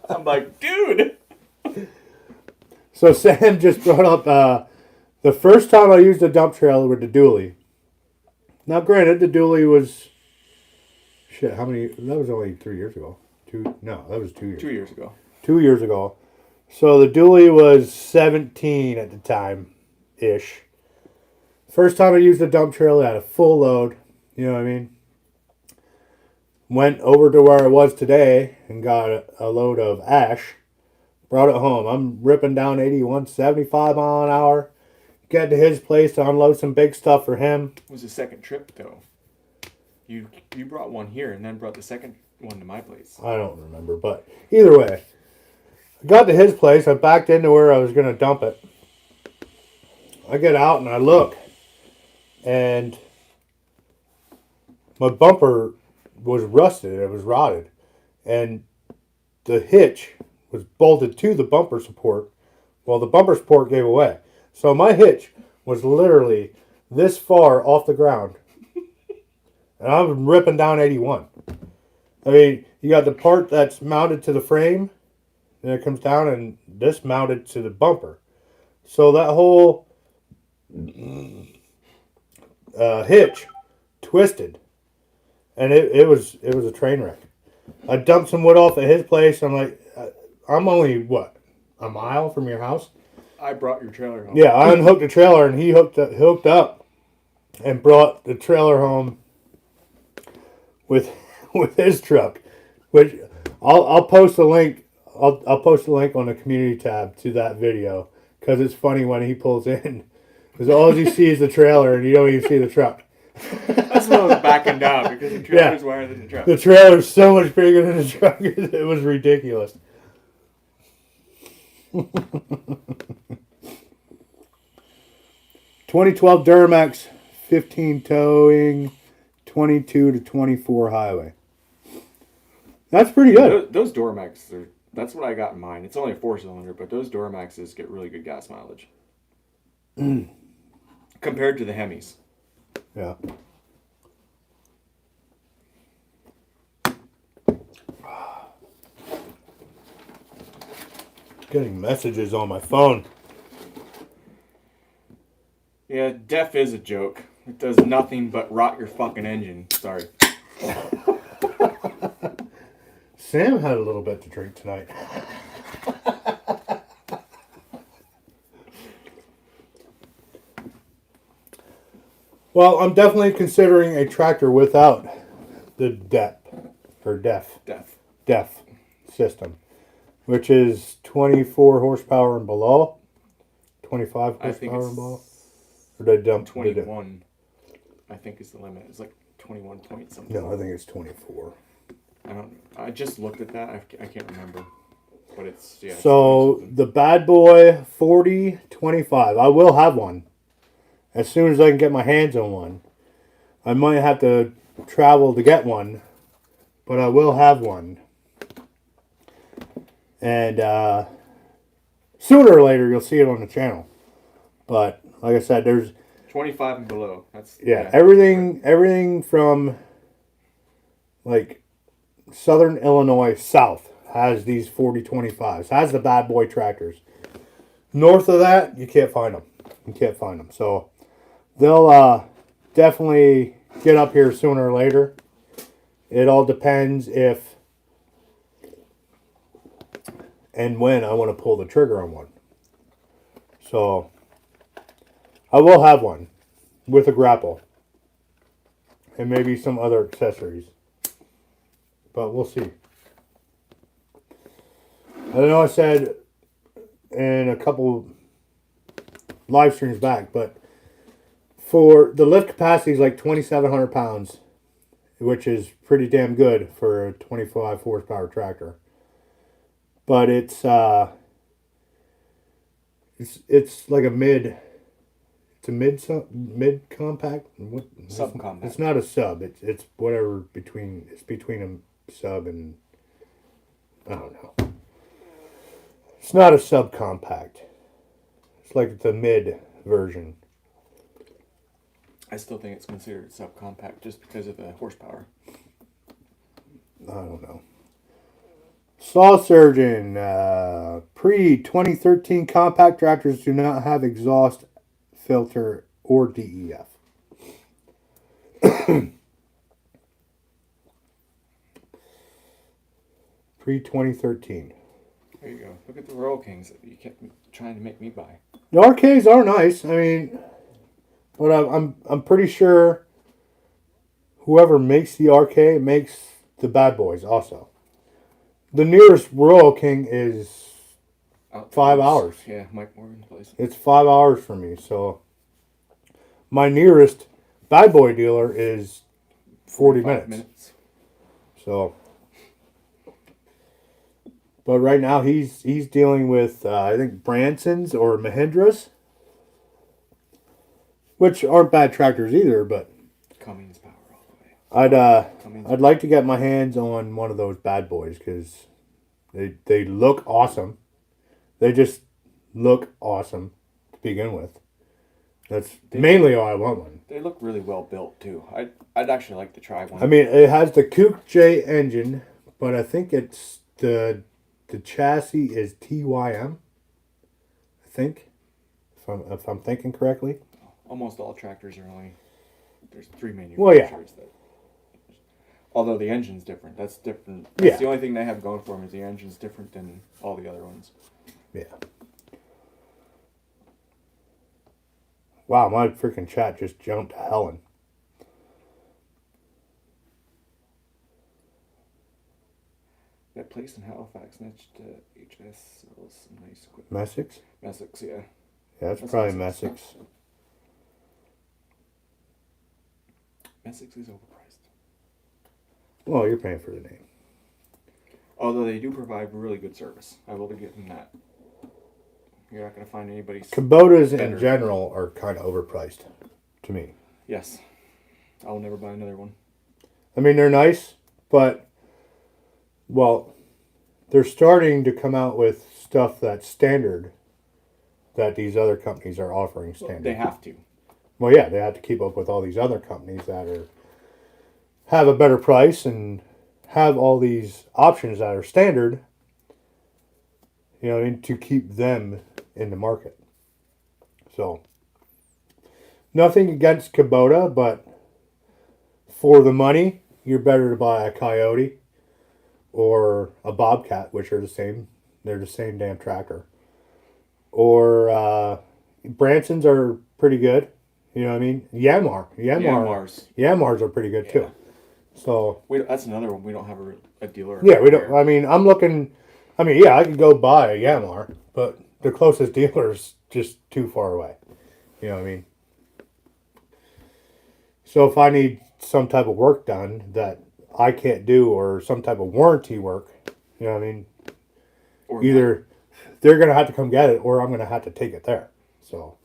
I'm like, dude. So Sam just brought up the first time I used a dump trailer with the dually. Now, granted, the dually was shit. How many? That was only 3 years ago. No, that was 2 years. 2 years ago. 2 years ago. So the dually was 17 at the time, ish. First time I used a dump trailer, I had a full load. You know what I mean? Went over to where I was today and got a load of ash. Brought it home. I'm ripping down 81, 75 mile an hour. Get to his place to unload some big stuff for him. It was a second trip though. You brought one here and then brought the second one to my place. I don't remember, but either way. I got to his place. I backed into where I was going to dump it. I get out and I look. And my bumper was rusted. It was rotted. And the hitch was bolted to the bumper support. Well, the bumper support gave away. So my hitch was literally this far off the ground. And I'm ripping down 81. I mean, you got the part that's mounted to the frame. And it comes down and this mounted to the bumper. So that whole hitch twisted. And it was a train wreck. I dumped some wood off at his place. I'm like, I'm only, what, a mile from your house? I brought your trailer home. Yeah, I unhooked the trailer and he hooked up and brought the trailer home with his truck, which I'll post a link. I'll post a link on the community tab to that video because it's funny when he pulls in because all you see is the trailer and you don't even see the truck. That's when I was backing down because the trailer's wider than the truck. The trailer's so much bigger than the truck. It was ridiculous. 2012 Duramax 15 towing 22 to 24 highway. That's pretty good. Those Duramax, that's what I got in mine. It's only a 4-cylinder, but those Duramaxes get really good gas mileage. Compared to the Hemis. Yeah. Getting messages on my phone. Yeah, DEF is a joke. It does nothing but rot your fucking engine. Sorry. Sam had a little bit to drink tonight. Well, I'm definitely considering a tractor without the DEF system, which is 24 horsepower and below, 25 horsepower and below. Or did I dump 21? I think is the limit. It's like 21 point something. No, I think it's 24. I just looked at that. I can't remember, but it's So the bad boy 4025. I will have one as soon as I can get my hands on one. I might have to travel to get one, but I will have one. And sooner or later you'll see it on the channel. But like I said, there's 25 and below. everything from like Southern Illinois south has these 4025s. Has the bad boy tractors. North of that, you can't find them. You can't find them. So they'll definitely get up here sooner or later. It all depends if and when I want to pull the trigger on one. So I will have one with a grapple and maybe some other accessories. But we'll see. I know I said in a couple live streams back, but for the lift capacity is like 2,700 pounds, which is pretty damn good for a 25 horsepower tractor. But it's like a mid compact. Subcompact. It's not a sub. It's whatever between. It's between a sub, and I don't know. It's not a subcompact. It's like the mid version. I still think it's considered subcompact just because of the horsepower. I don't know. Saw Surgeon, pre-2013 compact tractors do not have exhaust filter or DEF. Pre-2013. There you go. Look at the Royal Kings that you kept trying to make me buy. The RKs are nice. I mean, but I'm pretty sure whoever makes the RK makes the bad boys also. The nearest Royal King is 5 hours. Yeah, Mike Morgan's place. It's 5 hours for me. So my nearest bad boy dealer is 40 minutes. So, but right now he's dealing with I think Branson's or Mahindra's, which aren't bad tractors either. But Cummins power all the way. I'd like to get my hands on one of those bad boys because they look awesome. They just look awesome to begin with. That's mainly why I want one. They look really well built too. I'd actually like to try one. I mean, it has the Coupe J engine, but I think it's the chassis is TYM. I think, if I'm thinking correctly. Almost all tractors are only there's 3 manufacturers. Well, yeah. Although the engine's different. That's different. Yeah. The only thing they have going for them is the engine's different than all the other ones. Yeah. Wow, my freaking chat just jumped to Helen. That place in Halifax next to HS sells some nice equipment. Messick's? Messick's, yeah. Yeah, that's probably Messick's. Messick's is overpriced. Well, you're paying for the name. Although they do provide really good service. I will give them that. You're not going to find anybody's... Kubotas in general are kind of overpriced to me. Yes. I'll never buy another one. I mean, they're nice, but, well, they're starting to come out with stuff that's standard that these other companies are offering standard. Well, they have to. Well, yeah, they have to keep up with all these other companies that have a better price and have all these options that are standard, you know, to keep them in the market. So, nothing against Kubota, but for the money, you're better to buy a Coyote or a Bobcat, which are the same. They're the same damn tractor. Or Branson's are pretty good. You know what I mean? Yamars are pretty good too. So that's another one. We don't have a dealer. Yeah, we don't. I mean, I'm looking. I mean, yeah, I could go buy a Yamar, but the closest dealer is just too far away. You know what I mean? So if I need some type of work done that I can't do, or some type of warranty work, you know what I mean? Or either they're gonna have to come get it, or I'm gonna have to take it there. So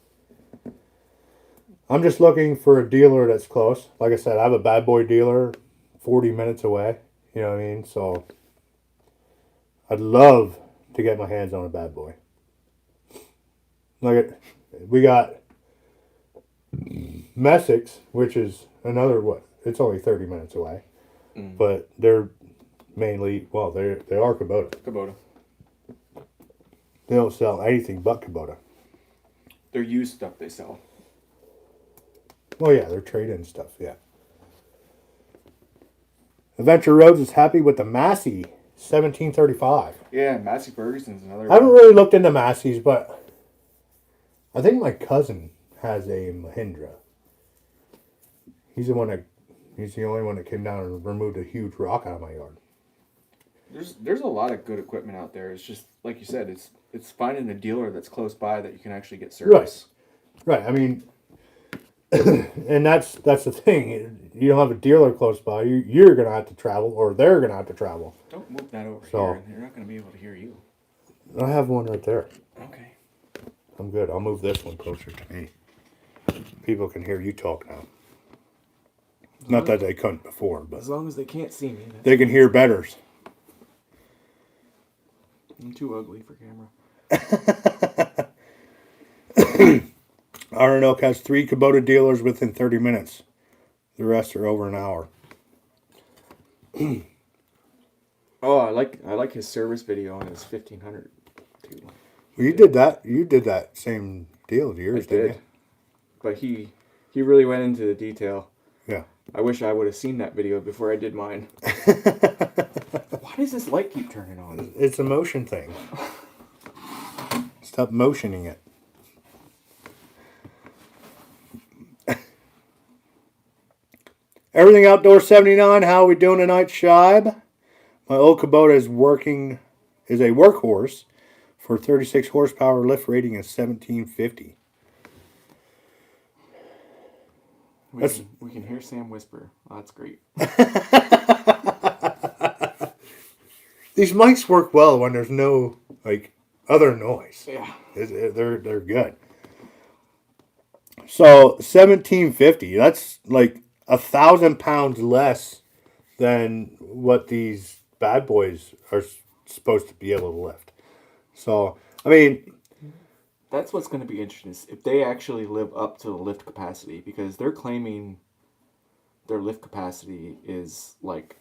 I'm just looking for a dealer that's close. Like I said, I have a bad boy dealer 40 minutes away. You know what I mean? So I'd love to get my hands on a bad boy. We got Messick's, which is another, it's only 30 minutes away. But they're mainly, well, they are Kubota. They don't sell anything but Kubota. They're used stuff they sell. Well, yeah, they're trade-in stuff, yeah. Adventure Roads is happy with the Massey 1735. Yeah, Massey Ferguson's another I haven't really looked into Massey's, but I think my cousin has a Mahindra. He's the only one that came down and removed a huge rock out of my yard. There's a lot of good equipment out there. It's just, like you said, it's finding a dealer that's close by that you can actually get service. Right. I mean, and that's the thing. You don't have a dealer close by. You're going to have to travel, or they're going to have to travel. Don't move that over here. They're not going to be able to hear you. I have one right there. Okay. I'm good. I'll move this one closer to me. People can hear you talk now. Not that they couldn't before, but As long as they can't see me. they can hear betters. I'm too ugly for camera. Iron Oak has 3 Kubota dealers within 30 minutes. The rest are over an hour. Oh, I like his service video on his 1500. Too. Well, you did that. You did that same deal of yours, didn't you? But he really went into the detail. Yeah. I wish I would have seen that video before I did mine. Why does this light keep turning on? It's a motion thing. Stop motioning it. Everything Outdoor 79, how are we doing tonight, Shibe? My old Kubota is a workhorse for 36 horsepower, lift rating is 1750. We can hear Sam whisper. Oh, that's great. These mics work well when there's no other noise. Yeah. They're good. So 1750, that's like 1,000 pounds less than what these bad boys are supposed to be able to lift. So, I mean, that's what's going to be interesting is if they actually live up to the lift capacity, because they're claiming their lift capacity is like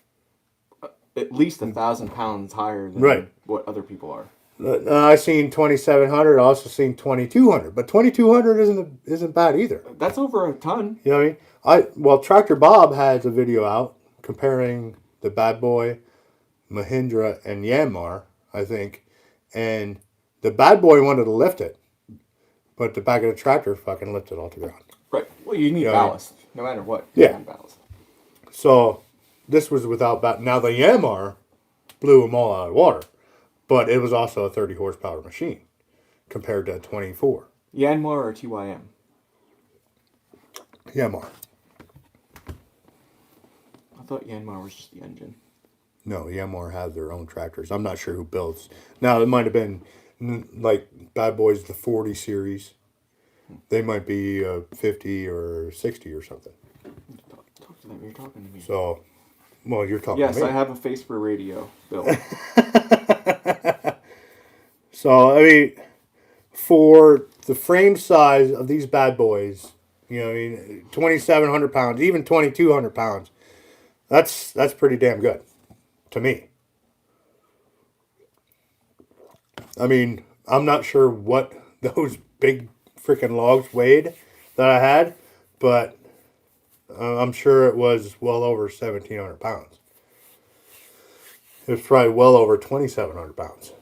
at least 1,000 pounds higher than what other people are. I seen 2,700. I also seen 2,200, but 2,200 isn't bad either. That's over a ton. You know what I mean? Well, Tractor Bob has a video out comparing the Bad Boy, Mahindra, and Yanmar, I think, and the Bad Boy wanted to lift it, but the back of the tractor fucking lifted it all to the ground. Right. Well, you need ballast, no matter what. Yeah. You need ballast. So this was without ballast. Now the Yanmar blew them all out of the water. But it was also a 30 horsepower machine compared to a 24. Yanmar or TYM? Yanmar. I thought Yanmar was just the engine. No, Yanmar has their own tractors. I'm not sure who builds. Now, it might have been like Bad Boys, the 40 series. They might be 50 or 60 or something. Talk to them. You're talking to me. So, well, you're talking to me. Yes, I have a face for radio, Bill. So, I mean, for the frame size of these bad boys, you know, I mean, 2,700 pounds, even 2,200 pounds, that's pretty damn good to me. I mean, I'm not sure what those big freaking logs weighed that I had, but I'm sure it was well over 1,700 pounds. It was probably well over 2,700 pounds.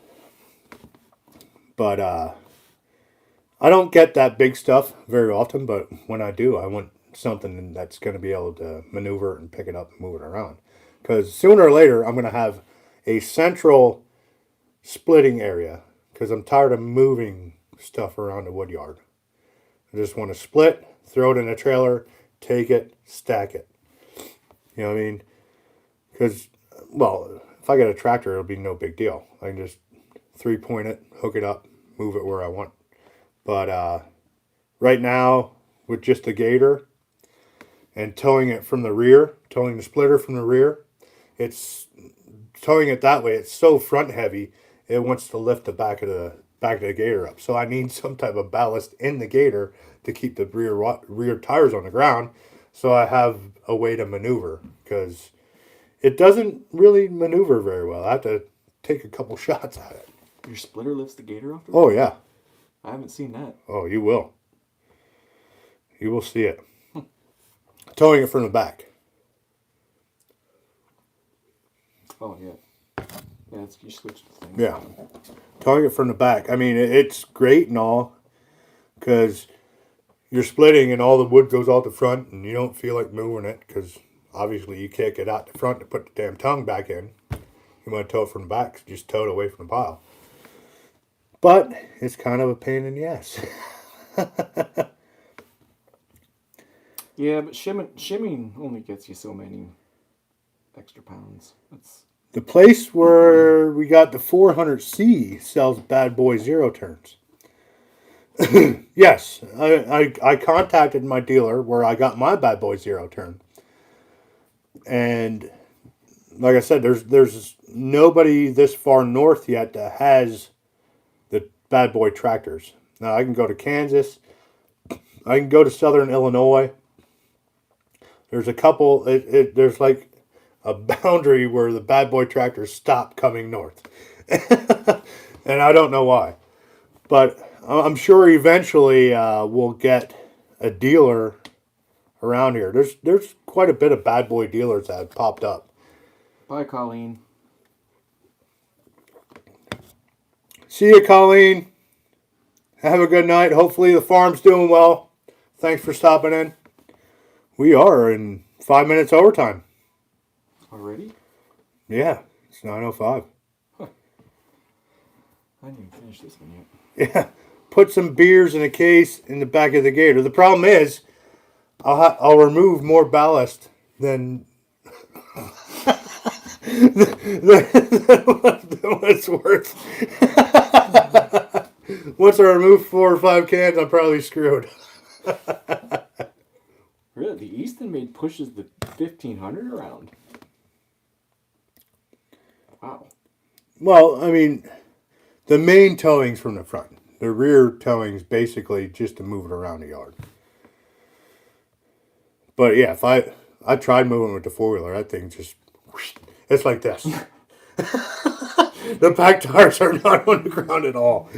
But I don't get that big stuff very often, but when I do, I want something that's going to be able to maneuver and pick it up and move it around. Because sooner or later, I'm going to have a central splitting area because I'm tired of moving stuff around the wood yard. I just want to split, throw it in a trailer, take it, stack it. You know what I mean? Because, well, if I get a tractor, it'll be no big deal. I can just 3-point it, hook it up, move it where I want. But right now, with just the Gator and towing it from the rear, towing the splitter from the rear, it's towing it that way. It's so front heavy, it wants to lift the back of the Gator up. So I need some type of ballast in the Gator to keep the rear tires on the ground, so I have a way to maneuver, because it doesn't really maneuver very well. I have to take a couple shots at it. Your splitter lifts the Gator off the Oh, road? yeah. I haven't seen that. Oh, you will. You will see it. Towing it from the back. Oh, yeah. Yeah, you switched the thing. Yeah. Towing it from the back. I mean, it's great and all, because you're splitting and all the wood goes out the front and you don't feel like moving it, because obviously you can't get out the front to put the damn tongue back in. You want to tow it from the back, so just tow it away from the pile. But it's kind of a pain in the ass. Yeah, but shimming only gets you so many extra pounds. That's The place where we got the 400C sells Bad Boy zero turns. Yes, I contacted my dealer where I got my Bad Boy zero turn. And like I said, there's nobody this far north yet that has the bad boy tractors. Now I can go to Kansas. I can go to southern Illinois. There's a couple. There's like a boundary where the bad boy tractors stop coming north, and I don't know why. But I'm sure eventually we'll get a dealer around here. There's quite a bit of bad boy dealers that have popped up. Bye, Colleen. See you, Colleen. Have a good night. Hopefully the farm's doing well. Thanks for stopping in. We are in 5 minutes overtime. Already? Yeah, it's 9:05. Huh. I didn't even finish this one yet. Yeah, put some beers in a case in the back of the Gator. The problem is, I'll remove more ballast than than what it's worth. Once I remove 4 or 5 cans, I'm probably screwed. Really? The Easton Made pushes the 1500 around? Wow. Well, I mean, the main towing's from the front. The rear towing's basically just to move it around the yard. But yeah, if I tried moving with the 4-wheeler, that thing just, it's like this. The back tires are not on the ground at all.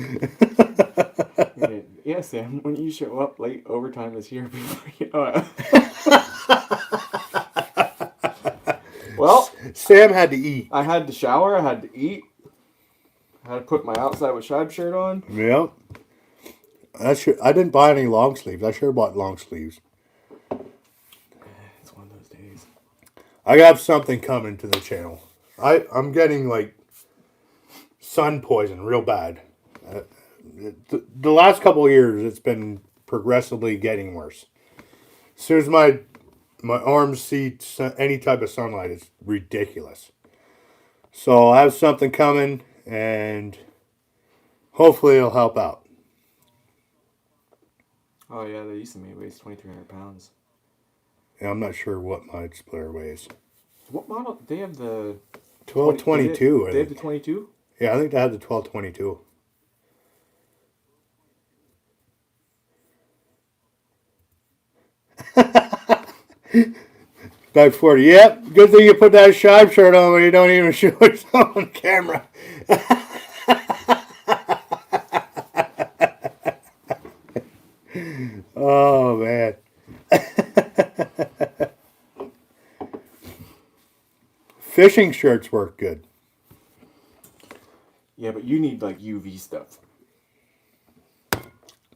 Yeah, Sam, when you show up late, overtime is here before you know it. Well, Sam had to eat. I had to shower, I had to eat, I had to put my outside with shibe shirt on. Yep. I didn't buy any long sleeves. I sure bought long sleeves. It's one of those days. I got something coming to the channel. I'm getting like sun poison real bad. The last couple of years, it's been progressively getting worse. As soon as my arms see any type of sunlight, it's ridiculous. So I have something coming, and hopefully it'll help out. Oh yeah, the Easton Made weighs 2,300 pounds. Yeah, I'm not sure what my splitter weighs. What model? They have the 1222. They have the 22? Yeah, I think they have the 1222. Back 40. Yep. Good thing you put that shibe shirt on when you don't even show it on camera. Oh, man. Fishing shirts work good. Yeah, but you need like UV stuff.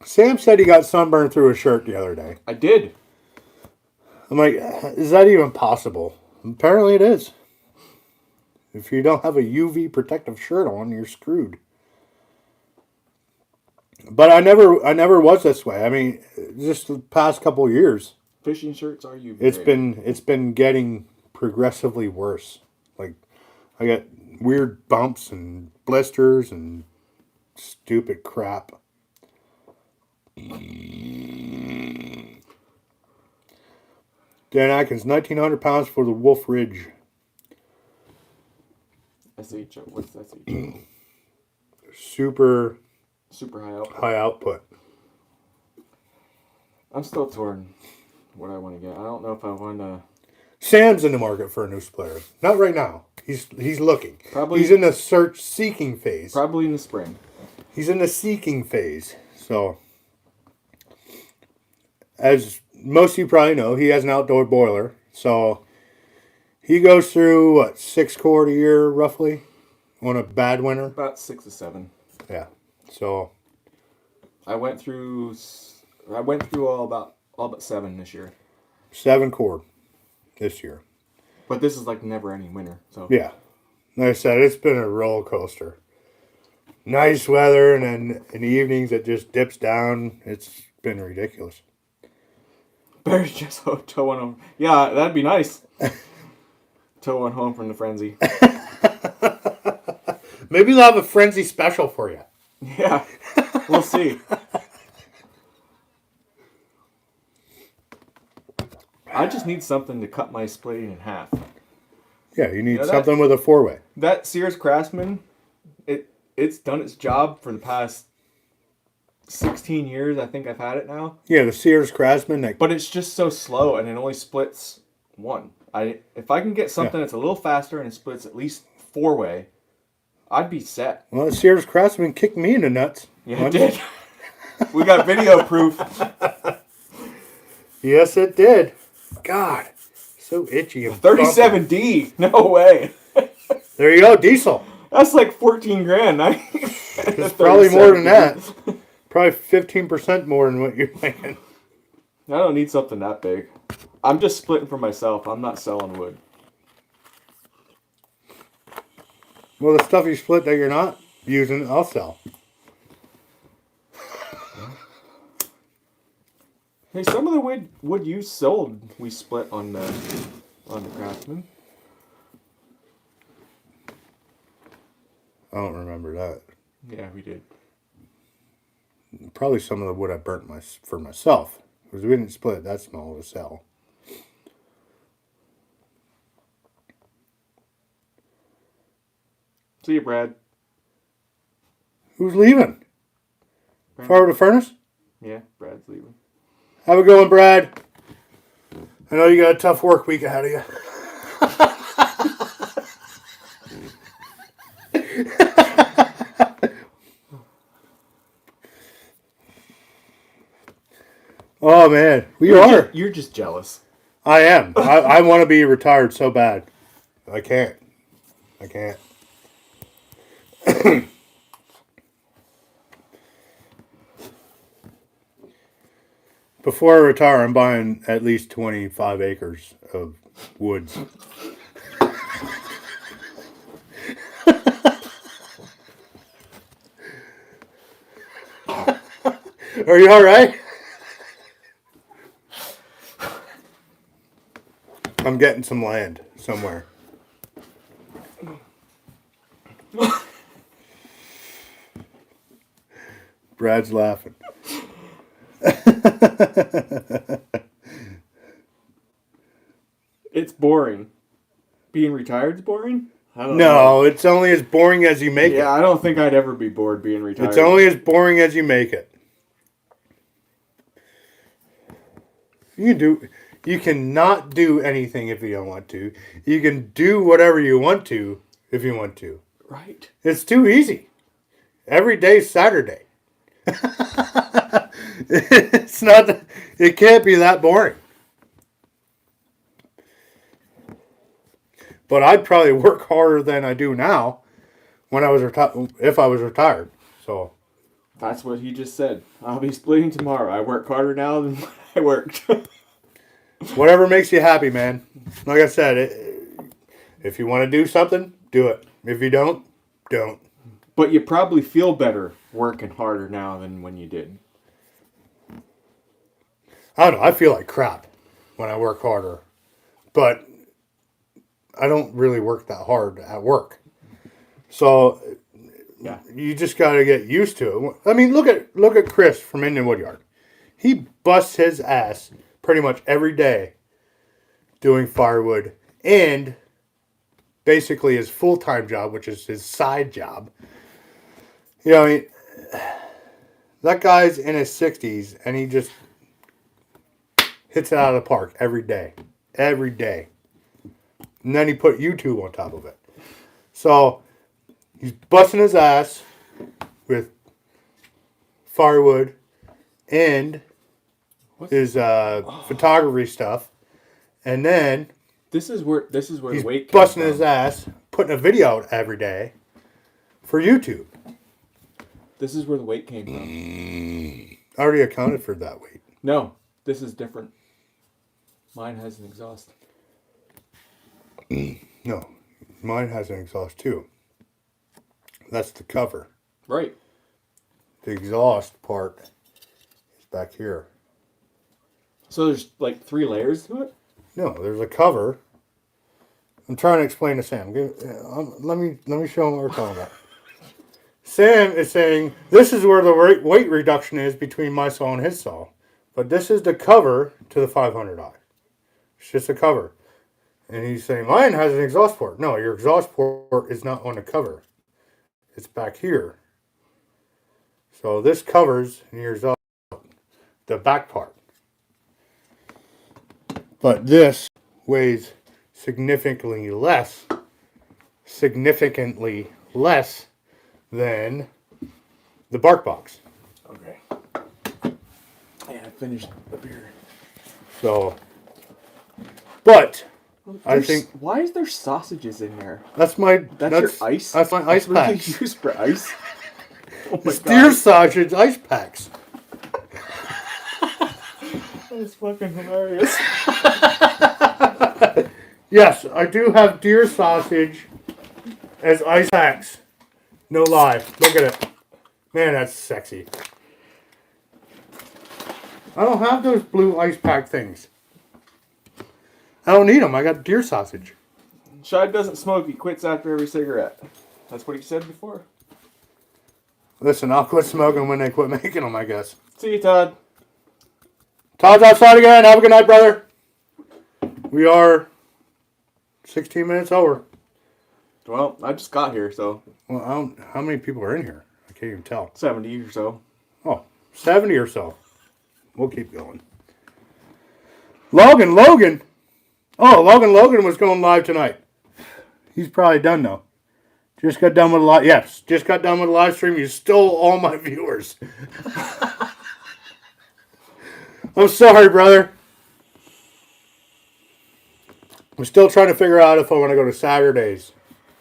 Sam said he got sunburned through a shirt the other day. I did. I'm like, is that even possible? Apparently it is. If you don't have a UV protective shirt on, you're screwed. But I never was this way. I mean, just the past couple of years, Fishing shirts are UV. it's been getting progressively worse. Like, I got weird bumps and blisters and stupid crap. Dan Atkins, 1,900 pounds for the Wolf Ridge. SHO. What's SHO? Super high output. output. I'm still torn what I want to get. I don't know if I want to. Sam's in the market for a new splitter. Not right now. He's looking. Probably. He's in the seeking phase. Probably in the spring. He's in the seeking phase. So, as most of you probably know, he has an outdoor boiler. So, he goes through, 6 quart a year, roughly, on a bad winter? About 6 to 7. Yeah. So, I went through all but 7 this year. 7 quart this year. But this is like never any winter. So Yeah. Like I said, it's been a roller coaster. Nice weather, and then in the evenings it just dips down. It's been ridiculous. better just tow one home. Yeah, that'd be nice. Tow one home from the frenzy. Maybe they'll have a frenzy special for you. Yeah, we'll see. I just need something to cut my splitting in half. Yeah, you need know something with a 4-way. That Sears Craftsman, it's done its job for the past 16 years. I think I've had it now. Yeah, the Sears Craftsman. But it's just so slow, and it only splits one. If I can get something that's a little faster and it splits at least 4-way, I'd be set. Well, the Sears Craftsman kicked me in the nuts. Yeah, it did. We got video proof. Yes, it did. God, so itchy. 37D. No way. There you go, diesel. That's like 14 grand. It's probably more than that. Probably 15% more than what you're making. I don't need something that big. I'm just splitting for myself. I'm not selling wood. Well, the stuff you split that you're not using, I'll sell. Hey, some of the wood you sold, we split on the Craftsman. I don't remember that. Yeah, we did. Probably some of the wood I burnt for myself. Because we didn't split that small to sell. See you, Brad. Who's leaving? Far with the furnace? Yeah, Brad's leaving. Have a good one, Brad. I know you got a tough work week ahead of you. Oh, man. You're just jealous. I am. I want to be retired so bad. I can't. Before I retire, I'm buying at least 25 acres of woods. Are you all right? I'm getting some land somewhere. Brad's laughing. It's boring. Being retired's boring? I don't No, know. it's only as boring as you make it. Yeah, I don't think I'd ever be bored being retired. It's only as boring as you make it. You cannot do anything if you don't want to. You can do whatever you want to if you want to. Right. It's too easy. Every day's Saturday. It's not. It can't be that boring. But I'd probably work harder than I do now when I was if I was retired. So that's what he just said. I'll be splitting tomorrow. I work harder now than I worked. Whatever makes you happy, man. Like I said, if you want to do something, do it. If you don't, don't. But you probably feel better working harder now than when you did. I don't know. I feel like crap when I work harder. But I don't really work that hard at work. So yeah, you just got to get used to it. I mean, look at Chris from Indian Woodyard. He busts his ass pretty much every day doing firewood and basically his full-time job, which is his side job. You know, I mean, that guy's in his 60s and he just hits it out of the park every day. Every day. And then he put YouTube on top of it. So he's busting his ass with firewood and his photography stuff, and then this is where he's the weight busting his ass putting a video out every day for YouTube. This is where the weight came from. I already accounted for that weight. No, this is different. Mine has an exhaust. No, mine has an exhaust too. That's the cover. Right. The exhaust part is back here. So there's like 3 layers to it? No, there's a cover. I'm trying to explain to Sam. Let me show him what we're talking about. Sam is saying this is where the weight reduction is between my saw and his saw. But this is the cover to the 500i. It's just a cover. And he's saying, mine has an exhaust port. No, your exhaust port is not on the cover. It's back here. So this covers your exhaust, the back part. But this weighs significantly less than the bark box. Okay. Yeah, I finished the beer. So, but I think why is there sausages in there? that's your ice. That's my ice That's packs. what you use for ice. Oh my Deer sausage ice packs. That's fucking hilarious. Yes, I do have deer sausage as ice packs. No lie. Look at it. Man, that's sexy. I don't have those blue ice pack things. I don't need them. I got deer sausage. Shad doesn't smoke. He quits after every cigarette. That's what he said before. Listen, I'll quit smoking when they quit making them, I guess. See you, Todd. Todd's outside again. Have a good night, brother. We are 16 minutes over. Well, I just got here, so. Well, how many people are in here? I can't even tell. 70 or so. Oh, 70 or so. We'll keep going. Logan. Oh, Logan was going live tonight. He's probably done though. Just got done with the live stream. You stole all my viewers. I'm sorry, brother. I'm still trying to figure out if I want to go to Saturdays.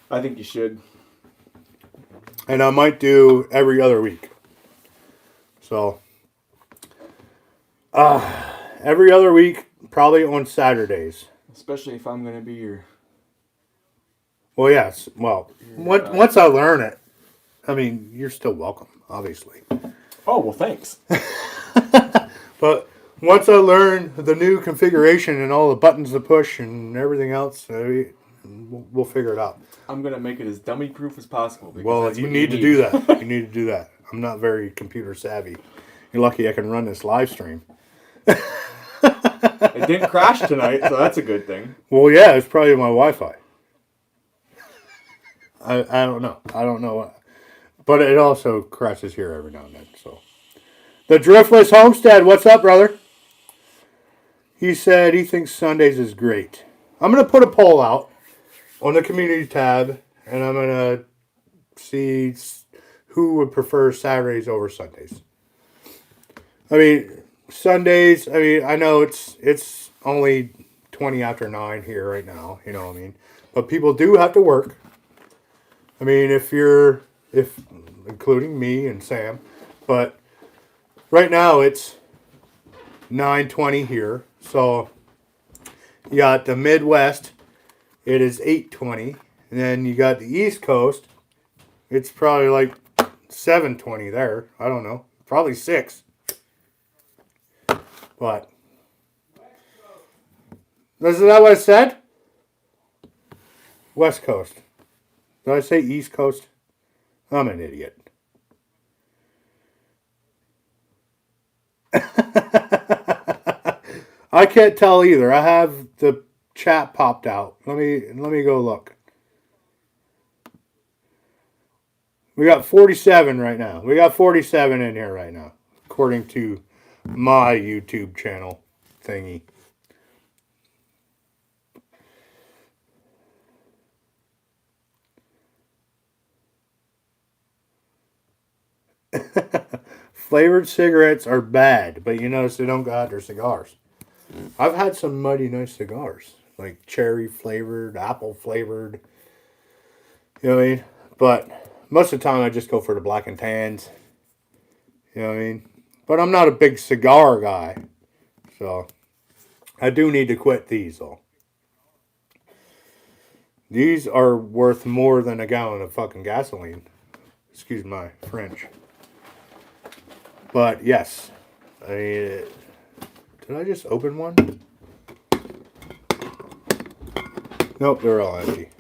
I think you should. And I might do every other week. So, every other week, probably on Saturdays. Especially if I'm going to be your... Well, yes. Well, once I learn it, I mean, you're still welcome, obviously. Oh, well, thanks. But once I learn the new configuration and all the buttons to push and everything else, we'll figure it out. I'm going to make it as dummy-proof as possible. Well, you need to do that. You need to do that. I'm not very computer savvy. You're lucky I can run this live stream. It didn't crash tonight, so that's a good thing. Well, yeah, it's probably my Wi-Fi. I don't know. I don't know what. But it also crashes here every now and then. So, the Driftless Homestead, what's up, brother? He said he thinks Sundays is great. I'm going to put a poll out on the community tab, and I'm going to see who would prefer Saturdays over Sundays. I mean, Sundays, I know it's only 20 after 9 here right now, you know what I mean? But people do have to work. I mean, if including me and Sam, but right now it's 9:20 here. So you got the Midwest, it is 8:20, and then you got the East Coast, it's probably like 7:20 there. I don't know, probably 6. But isn't that what I said? West Coast. Did I say East Coast? I'm an idiot. I can't tell either. I have the chat popped out. Let me go look. We got 47 right now. We got 47 in here right now, according to my YouTube channel thingy. Flavored cigarettes are bad, but you notice they don't go out their cigars. I've had some mighty nice cigars, like cherry flavored, apple flavored. You know what I mean? But most of the time I just go for the black and tans. You know what I mean? But I'm not a big cigar guy. So I do need to quit these though. These are worth more than a gallon of fucking gasoline. Excuse my French. But yes, did I just open one? Nope, they're all empty.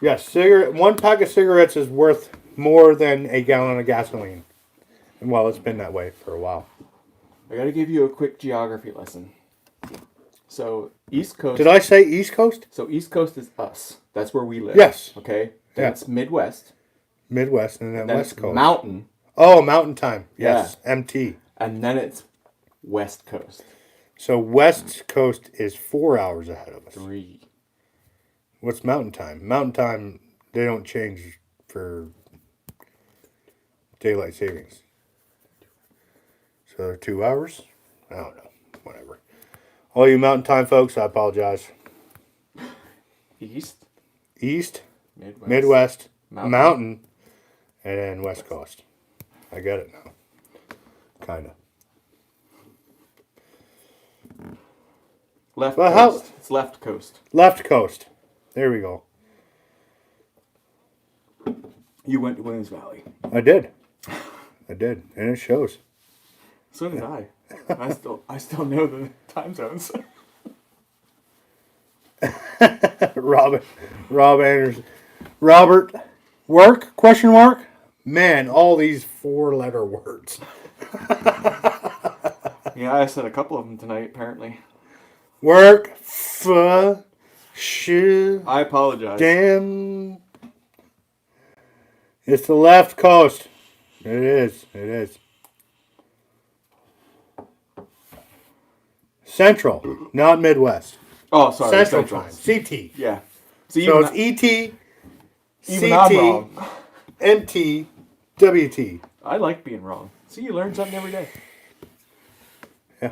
Yes, one pack of cigarettes is worth more than a gallon of gasoline. And well, it's been that way for a while. I gotta give you a quick geography lesson. So East Coast. Did I say East Coast? So East Coast is us. That's where we live. Yes. Okay. Then Yeah. it's Midwest. Midwest and then Then West it's Coast. Mountain. Oh, Mountain Time. Yes. MT. And then it's West Coast. So West Coast is 4 hours ahead of us. 3. What's Mountain Time? Mountain Time, they don't change for daylight savings. So they're 2 hours? I don't know. Whatever. All you Mountain Time folks, I apologize. East. East, Midwest. Mountain, and then West Coast. I get it now. Kind of. Left Well, coast. It's left coast. Left Coast. There we go. You went to Williams Valley. I did. And it shows. So did I. I still know the time zones. Rob Anderson. Robert, work? Question mark? Man, all these 4-letter words. Yeah, I said a couple of them tonight, apparently. Work, I apologize. damn. It's the left coast. It is. Central, not Midwest. Oh, sorry. Central time. CT. Yeah. So So even, it's ET, even I'm CT, wrong. MT, WT. I like being wrong. See, you learn something every day. Yeah.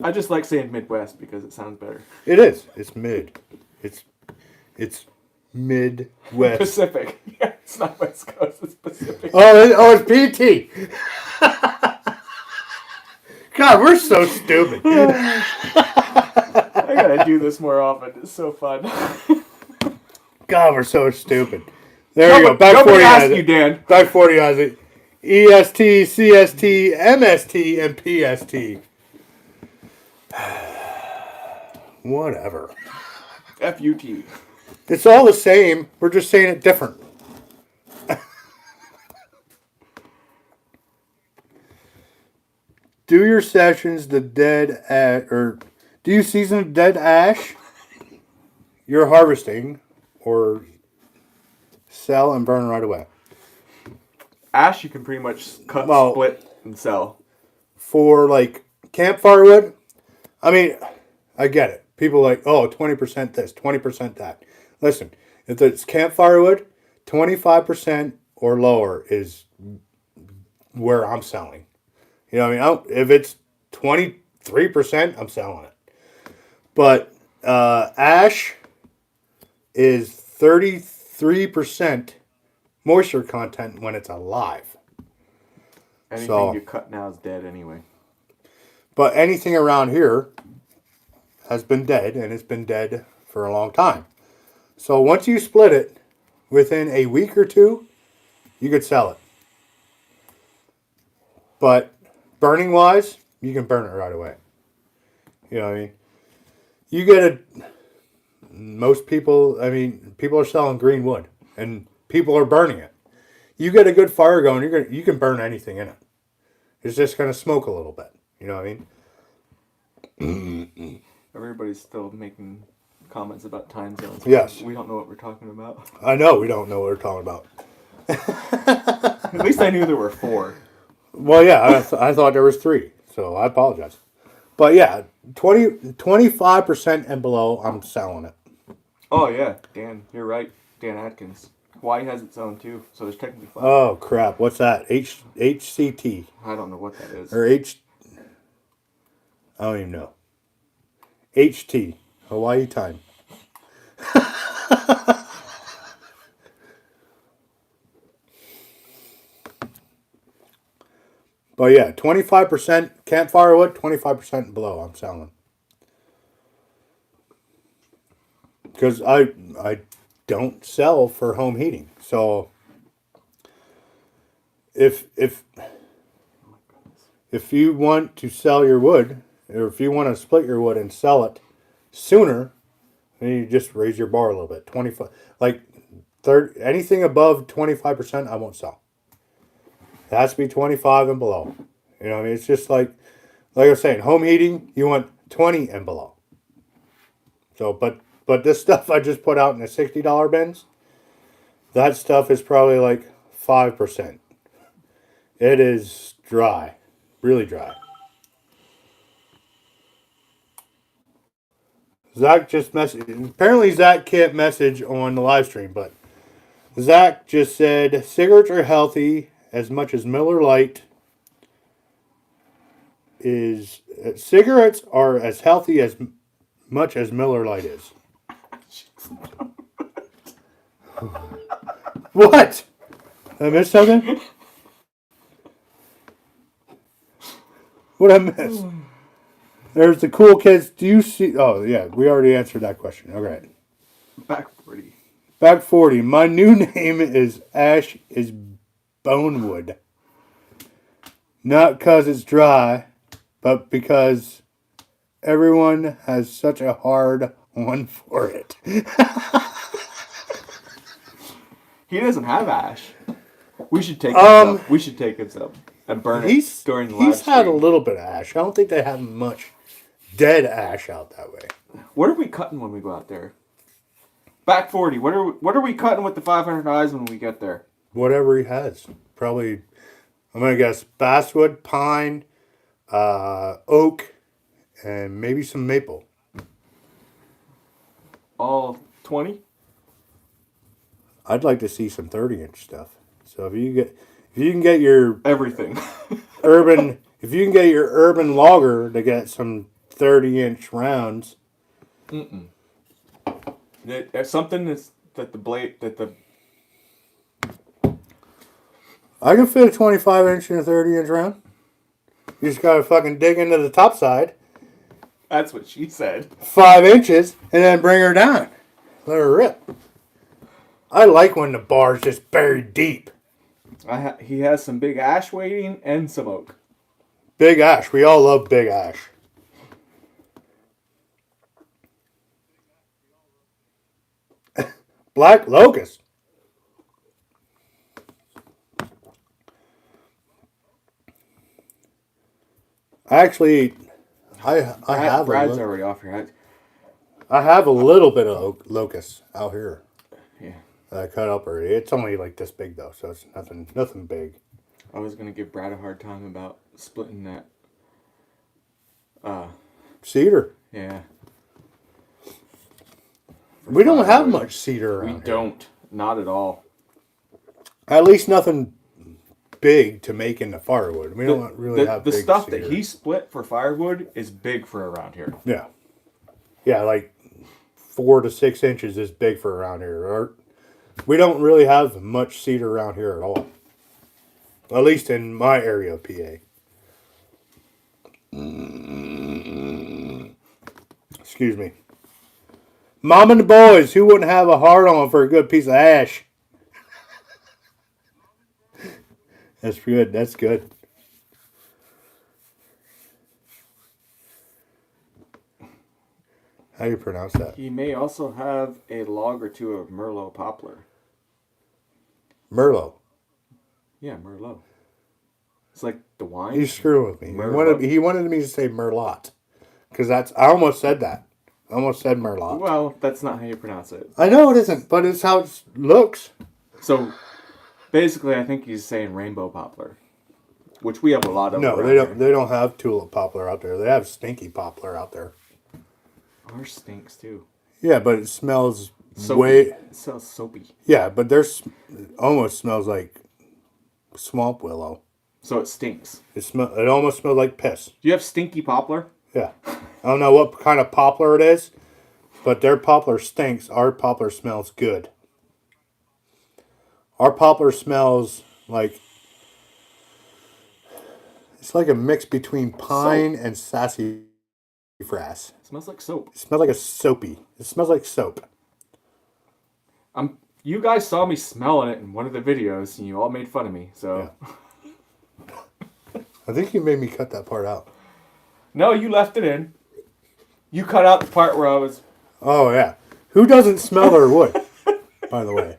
I just like saying Midwest because it sounds better. It is. It's mid. It's Midwest. Pacific. Yeah, it's not West Coast. It's Pacific. Oh, it's PT. God, we're so stupid. I gotta do this more often. It's so fun. God, we're so stupid. There you go. Back Nobody 40 asked has you, it. Dan. Back 40 has it. EST, CST, MST, and PST. Whatever. FUT. It's all the same. We're just saying it different. Do your sessions the dead or do you season dead ash? You're harvesting or sell and burn right away. Ash, you can pretty much cut, Well- split, and sell. For like campfire wood, I mean, I get it. People are like, oh, 20% this, 20% that. Listen, if it's campfire wood, 25% or lower is where I'm selling. You know what I mean? If it's 23%, I'm selling it. But ash is 33% moisture content when it's alive. Anything So- you cut now is dead anyway. But anything around here has been dead, and it's been dead for a long time. So once you split it, within a week or two, you could sell it. But burning wise, you can burn it right away. You know what I mean? You get most people, I mean, people are selling green wood, and people are burning it. You get a good fire going, you can burn anything in it. It's just going to smoke a little bit. You know what I mean? Everybody's still making comments about time zones. Yes. We don't know what we're talking about. I know we don't know what we're talking about. At least I knew there were 4. Well, yeah, I thought there was 3, so I apologize. But yeah, 25% and below, I'm selling it. Oh, yeah. Dan, you're right. Dan Atkins. Hawaii has its own, too, so there's technically 5. Oh crap! What's that? HCT I don't know what that is. or H? I don't even know. HT Hawaii time. But yeah, 25% campfire wood, 25% below. I'm selling because I don't sell for home heating. So if you want to sell your wood, or if you want to split your wood and sell it sooner, then you just raise your bar a little bit. 25, like 30, anything above 25%, I won't sell. It has to be 25 and below. You know what I mean? It's just like I was saying, home heating, you want 20 and below. So, but this stuff I just put out in the $60 bins, that stuff is probably like 5%. It is dry, really dry. Zach just messaged. Apparently, Zach can't message on the live stream, but Zach just said cigarettes are healthy as much as Miller Lite is. Cigarettes are as healthy as much as Miller Lite is. What? Did I miss something? What I miss? There's the cool kids. Do you see? Oh, yeah. We already answered that question. Okay. Back 40. Back 40. My new name is Ash is Bonewood. Not because it's dry, but because everyone has such a hard one for it. He doesn't have ash. We should take him some. We should take him some and burn it during the live He's had a stream. little bit of ash. I don't think they have much dead ash out that way. What are we cutting when we go out there? Back 40. What are we cutting with the 500Is when we get there? Whatever he has. Probably, I'm going to guess basswood, pine, oak, and maybe some maple. All 20? I'd like to see some 30-inch stuff. So if you can get your Everything. if you can get your urban logger to get some 30-inch rounds. There's something that the blade I can fit a 25-inch in a 30-inch round. You just gotta fucking dig into the top side. That's what she said. 5 inches and then bring her down. Let her rip. I like when the bar's just buried deep. He has some big ash waiting and some oak. Big ash. We all love big ash. Black locust. Actually, I have Brad's already off here. I have a little bit of locust out here. Yeah. I cut up already. It's only like this big though, so it's nothing big. I was gonna give Brad a hard time about splitting that. Cedar. Yeah. We don't have much cedar around We don't. Not at all. At least nothing big to make into firewood. We don't really have the big stuff cedar. that he split for firewood is big for around here. Yeah. Yeah, like 4 to 6 inches is big for around here. We don't really have much cedar around here at all. At least in my area of PA. Excuse me. Mom and the boys, who wouldn't have a hard on for a good piece of ash? That's good. That's good. How do you pronounce that? He may also have a log or two of Merlot poplar. Merlot. Yeah, Merlot. It's like the wine. He's screwing with me. Merlot. He wanted me to say Merlot. Because I almost said that. I almost said Merlot. Well, that's not how you pronounce it. I know it isn't, but it's how it looks. So, basically, I think he's saying rainbow poplar, which we have a lot of. No, around they don't. here. They don't have tulip poplar out there. They have stinky poplar out there. Ours stinks too. Yeah, but it smells Soapy. way. It smells soapy. Yeah, but there's almost smells like swamp willow. So it stinks. It almost smells like piss. Do you have stinky poplar? Yeah, I don't know what kind of poplar it is, but their poplar stinks. Our poplar smells good. Our poplar smells like it's like a mix between pine and sassafras. It smells like soap. It smells like a soapy. It smells like soap. You guys saw me smelling it in one of the videos, and you all made fun of me. So, I think you made me cut that part out. No, you left it in. You cut out the part where I was. Oh yeah, who doesn't smell their wood? By the way,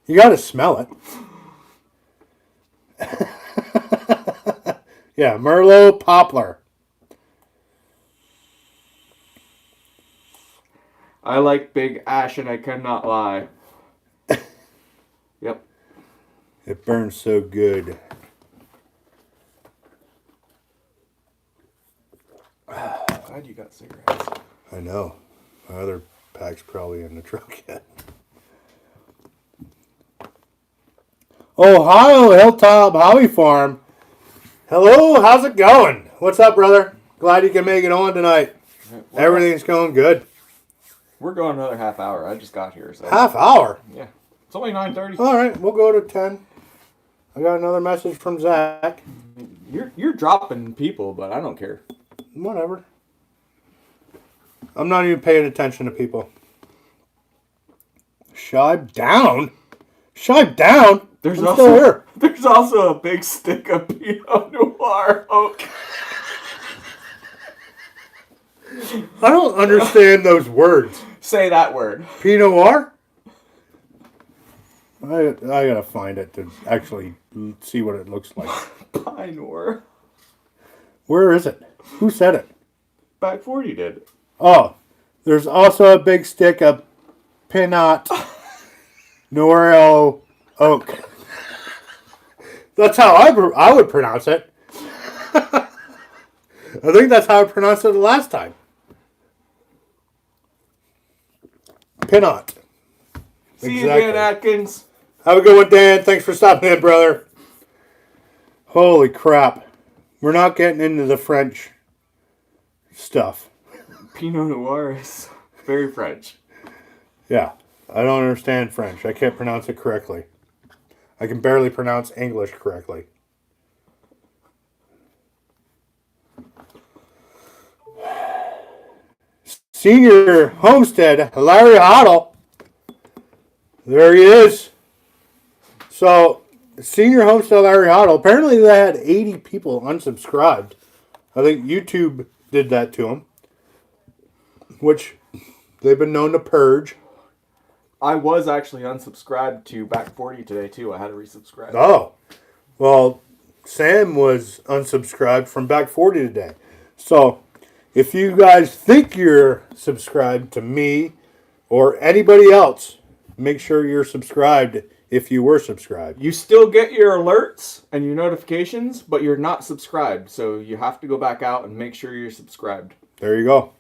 you got to smell it. Yeah, Merlot Poplar. I like Big Ash, and I cannot lie. Yep. It burns so good. Glad you got cigarettes. I know. My other pack's probably in the truck yet. Ohio Hilltop Hobby Farm. Hello, how's it going? What's up, brother? Glad you can make it on tonight. Everything's going good. We're going another half hour. I just got here, so Half hour? yeah. It's only 9:30. All right, we'll go to 10. I got another message from Zach. You're dropping people, but I don't care. Whatever. I'm not even paying attention to people. Shibe down? Shibe down? There's I'm still here. There's also a big stick of Pinot Noir oak. I don't understand those words. Say that word. Pinot Noir? I gotta find it to actually see what it looks like. Pine Noir. Where is it? Who said it? Back 40 did. Oh, there's also a big stick of Pinot Noir oak. That's how I would pronounce it. I think that's how I pronounced it the last time. Pinot. See you again, Atkins. Have a good one, Dan. Thanks for stopping in, brother. Holy crap. We're not getting into the French stuff. Pinot Noir is very French. Yeah. I don't understand French. I can't pronounce it correctly. I can barely pronounce English correctly. Senior Homestead, Larry Hoddle. There he is. So, Senior Homestead, Larry Hoddle. Apparently they had 80 people unsubscribed. I think YouTube did that to him. Which they've been known to purge. I was actually unsubscribed to Back 40 today, too. I had to resubscribe. Oh. Well, Sam was unsubscribed from Back 40 today. So, if you guys think you're subscribed to me or anybody else, make sure you're subscribed if you were subscribed. You still get your alerts and your notifications, but you're not subscribed. So you have to go back out and make sure you're subscribed. There you go.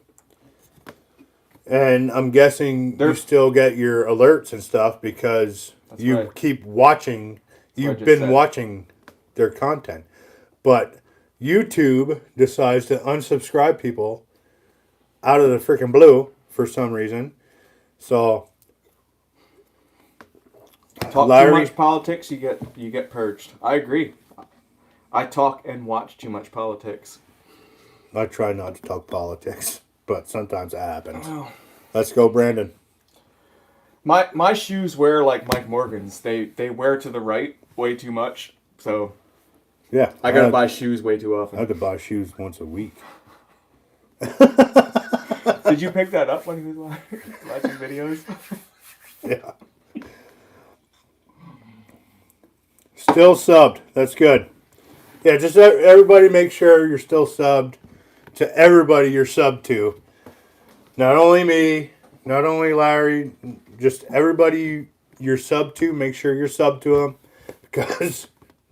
And I'm guessing you still get your alerts and stuff because you keep watching. You've been watching their content. But YouTube decides to unsubscribe people out of the freaking blue for some reason. So talk too much politics, you get purged. I agree. I talk and watch too much politics. I try not to talk politics, but sometimes it happens. Oh. Let's go, Brandon. My shoes wear like Mike Morgan's. They wear to the right way too much. So yeah, I gotta buy shoes way too often. I have to buy shoes once a week. Did you pick that up when he was watching videos? Yeah. Still subbed. That's good. Yeah, just everybody make sure you're still subbed to everybody you're subbed to. Not only me, not only Larry, just everybody you're subbed to, make sure you're subbed to them. Because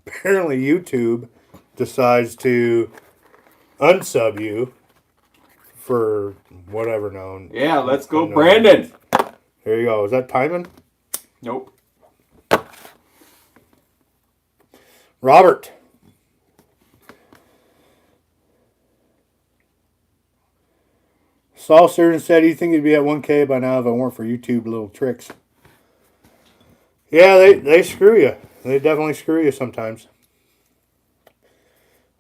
apparently YouTube decides to unsub you for whatever known. Yeah, let's go, Brandon. There you go. Is that timing? Nope. Robert. Saucer said you think it'd be at 1K by now if it weren't for YouTube little tricks. Yeah, they screw you. They definitely screw you sometimes.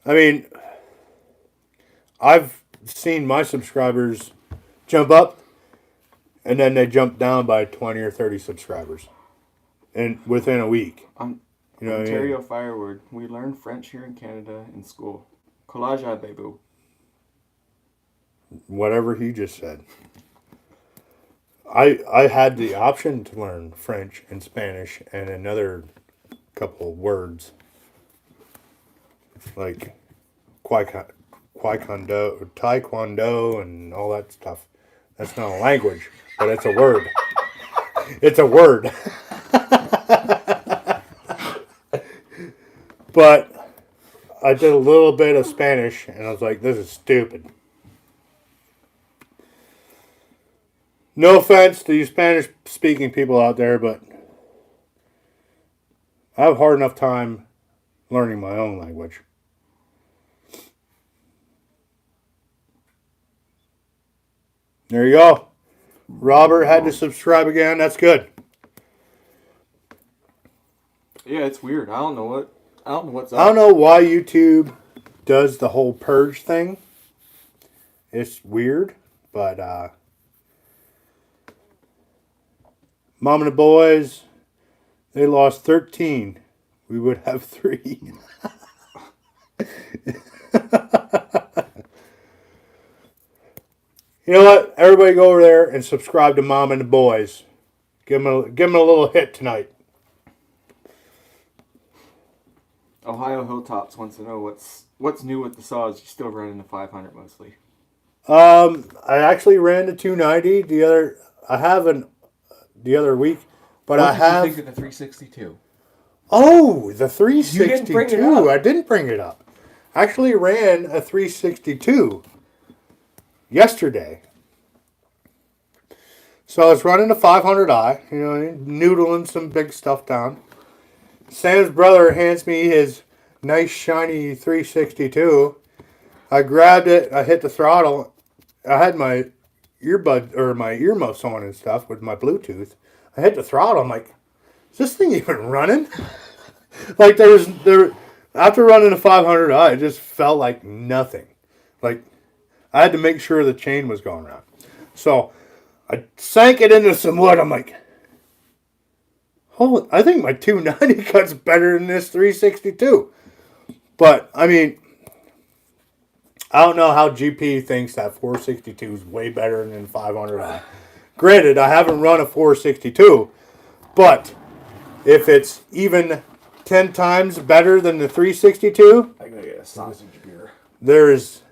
I mean, I've seen my subscribers jump up and then they jump down by 20 or 30 subscribers and within a week. You know Ontario what I mean? Fireword. We learn French here in Canada in school. Collage à début. Whatever he just said. I had the option to learn French and Spanish and another couple of words. Like taekwondo, and all that stuff. That's not a language, but it's a word. It's a word. But I did a little bit of Spanish, and I was like, this is stupid. No offense to you Spanish-speaking people out there, but I have a hard enough time learning my own language. There you go. Robert had to subscribe again. That's good. Yeah, it's weird. I don't know what's up. I don't know why YouTube does the whole purge thing. It's weird, but Mom and the boys, they lost 13. We would have 3. You know what? Everybody go over there and subscribe to Mom and the Boys. Give them a little hit tonight. Ohio Hilltops wants to know what's new with the saws. You still running the 500 mostly? I actually ran the 290 the other week, but What I did have. you think of the 362? Oh, the 362. You didn't bring it up. I didn't bring it up. I actually ran a 362 yesterday. So I was running a 500i, noodling some big stuff down. Sam's brother hands me his nice shiny 362. I grabbed it, I hit the throttle. I had my earmuffs on and stuff with my Bluetooth. I hit the throttle, I'm like, is this thing even running? Like after running a 500i, it just felt like nothing. Like I had to make sure the chain was going around. So I sank it into some wood. I'm like, I think my 290 cuts better than this 362. But, I mean, I don't know how GP thinks that 462 is way better than 500i. Granted, I haven't run a 462, but if it's even 10 times better than the 362, I'm going to get a sausage beer. there's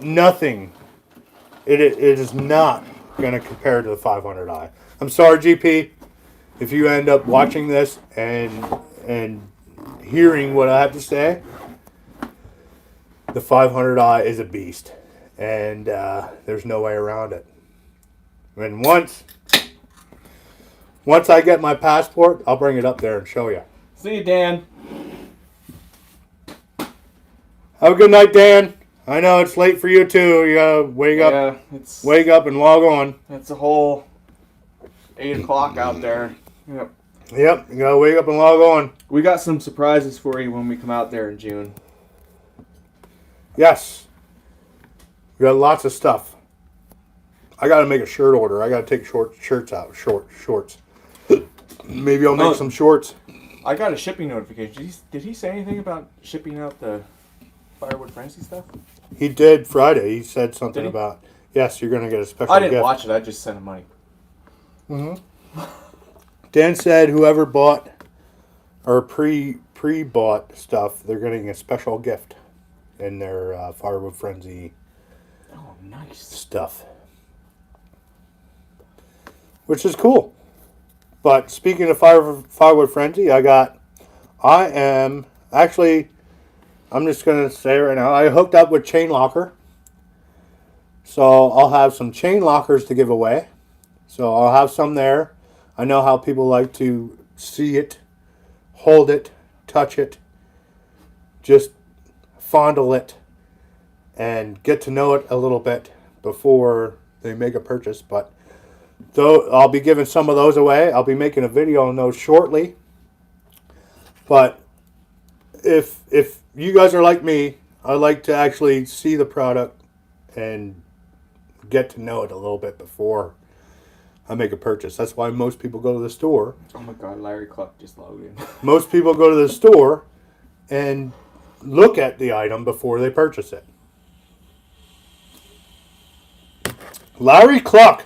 nothing. It is not going to compare to the 500i. I'm sorry, GP, if you end up watching this and hearing what I have to say. The 500i is a beast, and there's no way around it. And once I get my passport, I'll bring it up there and show you. See you, Dan. Have a good night, Dan. I know it's late for you too. You gotta wake up and log on. It's a whole 8 o'clock out there. Yep. Yep, you gotta wake up and log on. We got some surprises for you when we come out there in June. Yes. We got lots of stuff. I gotta make a shirt order. I gotta take shorts out. Shorts. Maybe I'll make some shorts. I got a shipping notification. Did he say anything about shipping out the Firewood Frenzy stuff? He did Friday. He said something about, yes, you're gonna get a special I didn't gift. watch it. I just sent him money. Mm-hmm. Dan said whoever bought or pre-bought stuff, they're getting a special gift in their Firewood Frenzy stuff. Which is cool. But speaking of Firewood Frenzy, I'm just going to say right now, I hooked up with Chain Locker. So I'll have some chain lockers to give away. So I'll have some there. I know how people like to see it, hold it, touch it, just fondle it, and get to know it a little bit before they make a purchase. But though I'll be giving some of those away. I'll be making a video on those shortly. But if you guys are like me, I like to actually see the product and get to know it a little bit before I make a purchase. That's why most people go to the store. Oh my God, Larry Cluck just logged in. Most people go to the store and look at the item before they purchase it. Larry Cluck,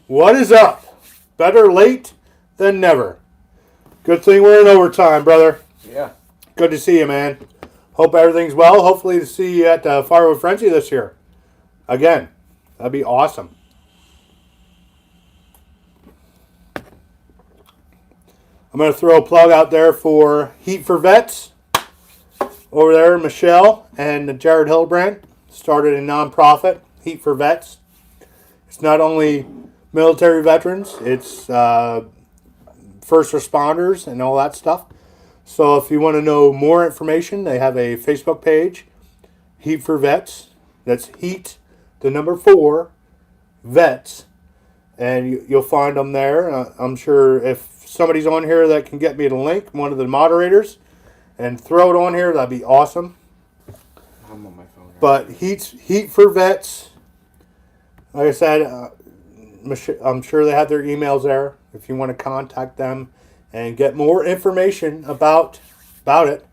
what is up? Better late than never. Good thing we're in overtime, brother. Yeah. Good to see you, man. Hope everything's well. Hopefully to see you at Firewood Frenzy this year. Again, that'd be awesome. I'm going to throw a plug out there for Heat for Vets. Over there, Michelle and Jared Hillebrand started a nonprofit, Heat for Vets. It's not only military veterans, it's first responders and all that stuff. So if you want to know more information, they have a Facebook page, Heat for Vets. That's Heat, the number 4, Vets. And you'll find them there. I'm sure if somebody's on here that can get me the link, one of the moderators, and throw it on here, that'd be awesome. I'm on my phone. But Heat for Vets, like I said, I'm sure they have their emails there if you want to contact them and get more information about it.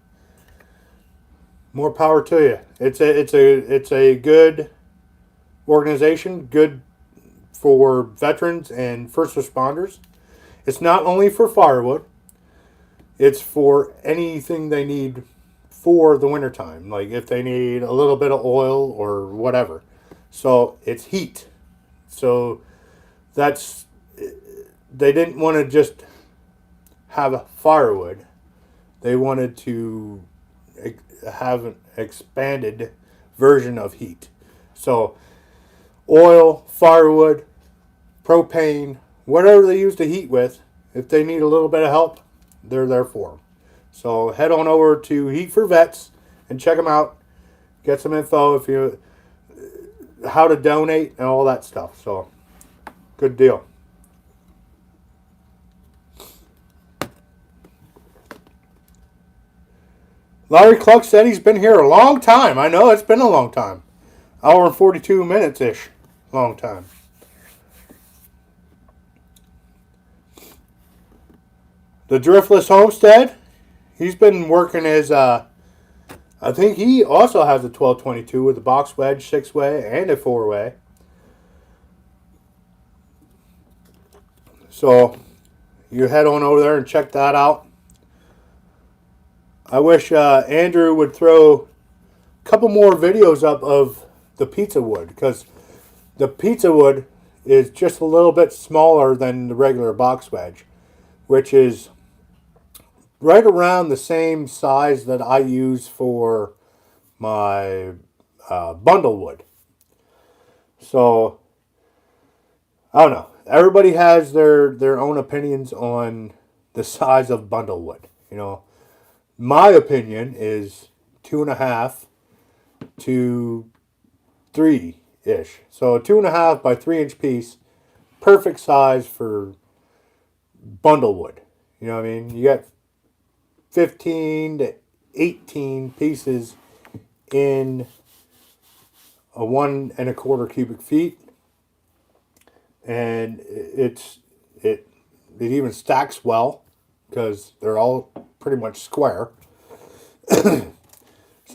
More power to you. It's a good organization, good for veterans and first responders. It's not only for firewood. It's for anything they need for the wintertime. Like if they need a little bit of oil or whatever. So it's heat. So they didn't want to just have firewood. They wanted to have an expanded version of heat. So oil, firewood, propane, whatever they use to heat with, if they need a little bit of help, they're there for them. So head on over to Heat for Vets and check them out. Get some info if you how to donate and all that stuff. So good deal. Larry Cluck said he's been here a long time. I know it's been a long time. Hour and 42 minutes-ish. Long time. The Driftless Homestead, he's been working his, I think he also has a 1222 with a box wedge, 6-way, and a 4-way. So, you head on over there and check that out. I wish Andrew would throw a couple more videos up of the pizza wood, because the pizza wood is just a little bit smaller than the regular box wedge, which is right around the same size that I use for my bundle wood. So, I don't know. Everybody has their own opinions on the size of bundle wood. You know, my opinion is 2.5 to 3-ish. So a 2.5 by 3-inch piece, perfect size for bundle wood. You know what I mean? You got 15 to 18 pieces in a 1 1/4 cubic feet, and it even stacks well because they're all pretty much square. So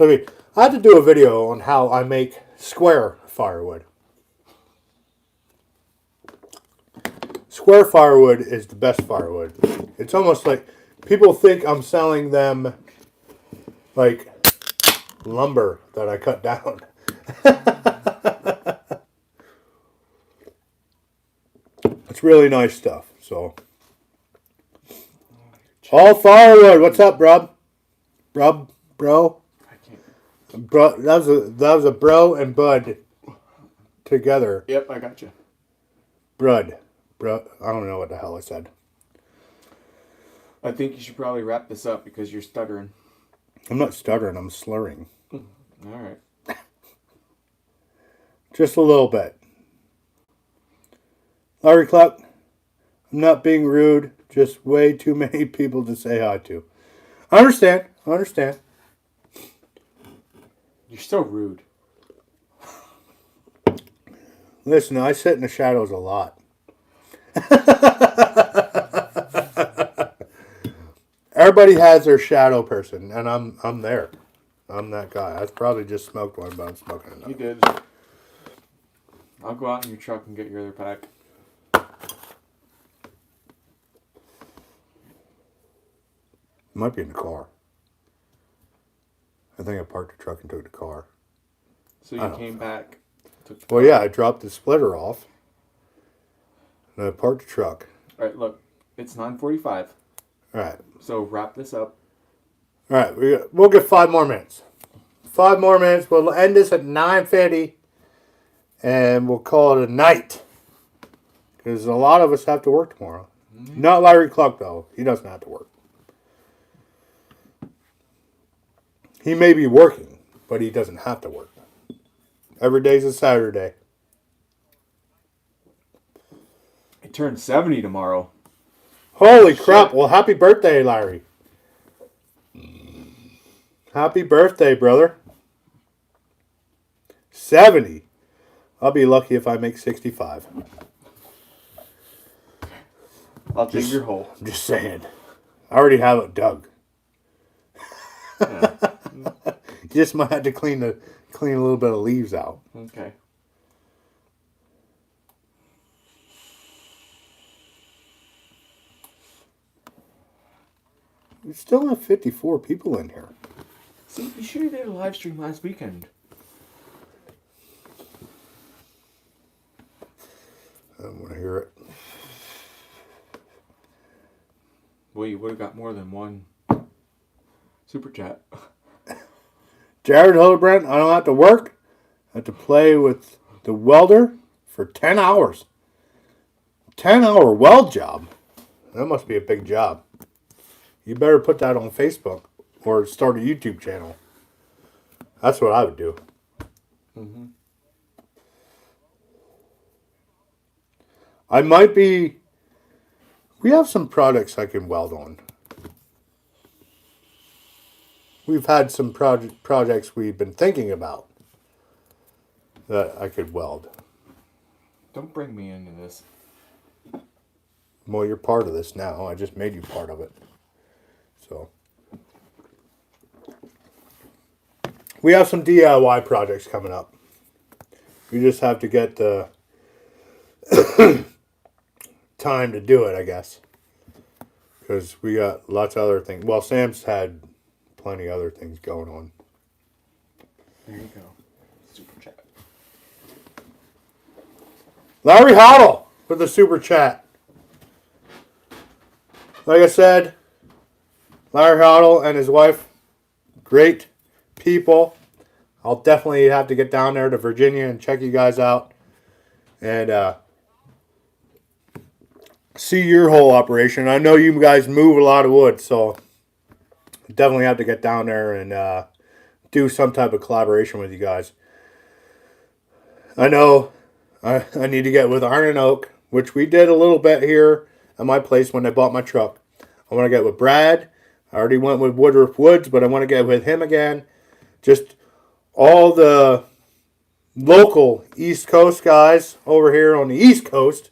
I mean, I have to do a video on how I make square firewood. Square firewood is the best firewood. It's almost like people think I'm selling them like lumber that I cut down. It's really nice stuff. So, all firewood. What's up, Brub? Bro. I can't. Bro, that was a bro and bud together. Yep, I got you. Bro. I don't know what the hell I said. I think you should probably wrap this up because you're stuttering. I'm not stuttering. I'm slurring. All right. Just a little bit. Larry Cluck, I'm not being rude. Just way too many people to say hi to. I understand. You're so rude. Listen, I sit in the shadows a lot. Everybody has their shadow person, and I'm there. I'm that guy. I probably just smoked one, but I'm smoking another. You did. I'll go out in your truck and get your other pack. It might be in the car. I think I parked the truck and took the car. So you came back. Took the Well, car. yeah, I dropped the splitter off. And I parked the truck. All right, look, it's 9:45. All right. So wrap this up. All right. We'll get 5 more minutes. 5 more minutes. We'll end this at 9:50. And we'll call it a night. Because a lot of us have to work tomorrow. Mm-hmm. Not Larry Cluck, though. He doesn't have to work. He may be working, but he doesn't have to work. Every day's a Saturday. I turn 70 tomorrow. Holy crap. Well, happy birthday, Larry. Happy birthday, brother. 70. I'll be lucky if I make 65. I'll dig your hole. I'm just saying. I already have it dug. Yeah. You just might have to clean a little bit of leaves out. Okay. We still have 54 people in here. See, you should have did a live stream last weekend. I don't want to hear it. Well, you would have got more than one super chat. Jared Hillebrand, I don't have to work. I have to play with the welder for 10 hours. 10-hour weld job. That must be a big job. You better put that on Facebook or start a YouTube channel. That's what I would do. Mm-hmm. I might be... We have some products I can weld on. We've had some projects we've been thinking about that I could weld. Don't bring me into this. Well, you're part of this now. I just made you part of it. So. We have some DIY projects coming up. We just have to get the time to do it, I guess. Because we got lots of other things. Well, Sam's had plenty of other things going on. There you go. Super chat. Larry Hoddle with the super chat. Like I said, Larry Hoddle and his wife, great people. I'll definitely have to get down there to Virginia and check you guys out. And see your whole operation. I know you guys move a lot of wood, so definitely have to get down there and do some type of collaboration with you guys. I know I need to get with Iron and Oak, which we did a little bit here at my place when I bought my truck. I want to get with Brad. I already went with Woodruff Woods, but I want to get with him again. Just all the local East Coast guys over here on the East Coast.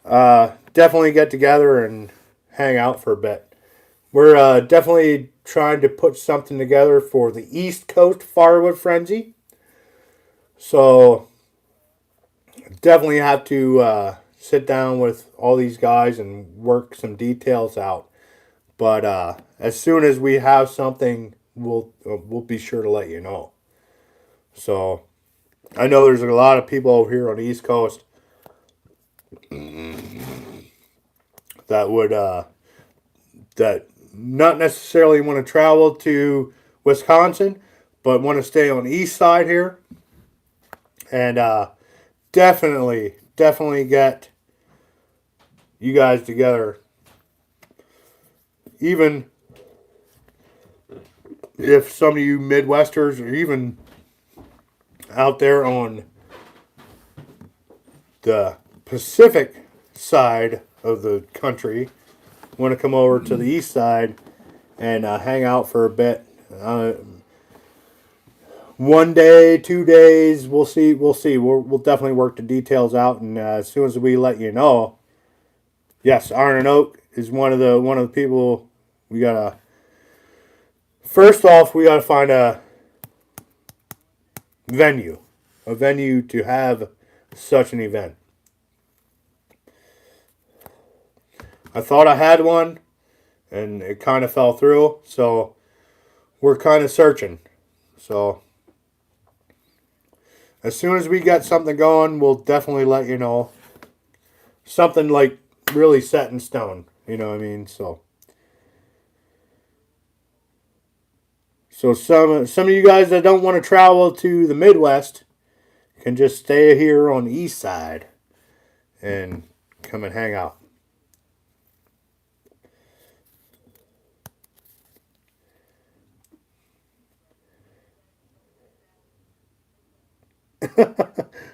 Definitely get together and hang out for a bit. We're definitely trying to put something together for the East Coast Firewood Frenzy. So definitely have to sit down with all these guys and work some details out. But as soon as we have something, we'll be sure to let you know. So I know there's a lot of people over here on the East Coast that would that not necessarily want to travel to Wisconsin, but want to stay on the east side here. And definitely get you guys together. Even if some of you Midwesters or even out there on the Pacific side of the country want to come over to the east side and hang out for a bit. 1 day, 2 days, we'll see. We'll definitely work the details out, and as soon as we let you know. Yes, Iron and Oak is one of the people we gotta. First off, we gotta find a venue to have such an event. I thought I had one, and it kind of fell through. So we're kind of searching. So as soon as we get something going, we'll definitely let you know. Something like really set in stone. You know what I mean? So some of you guys that don't want to travel to the Midwest can just stay here on the east side and come and hang out.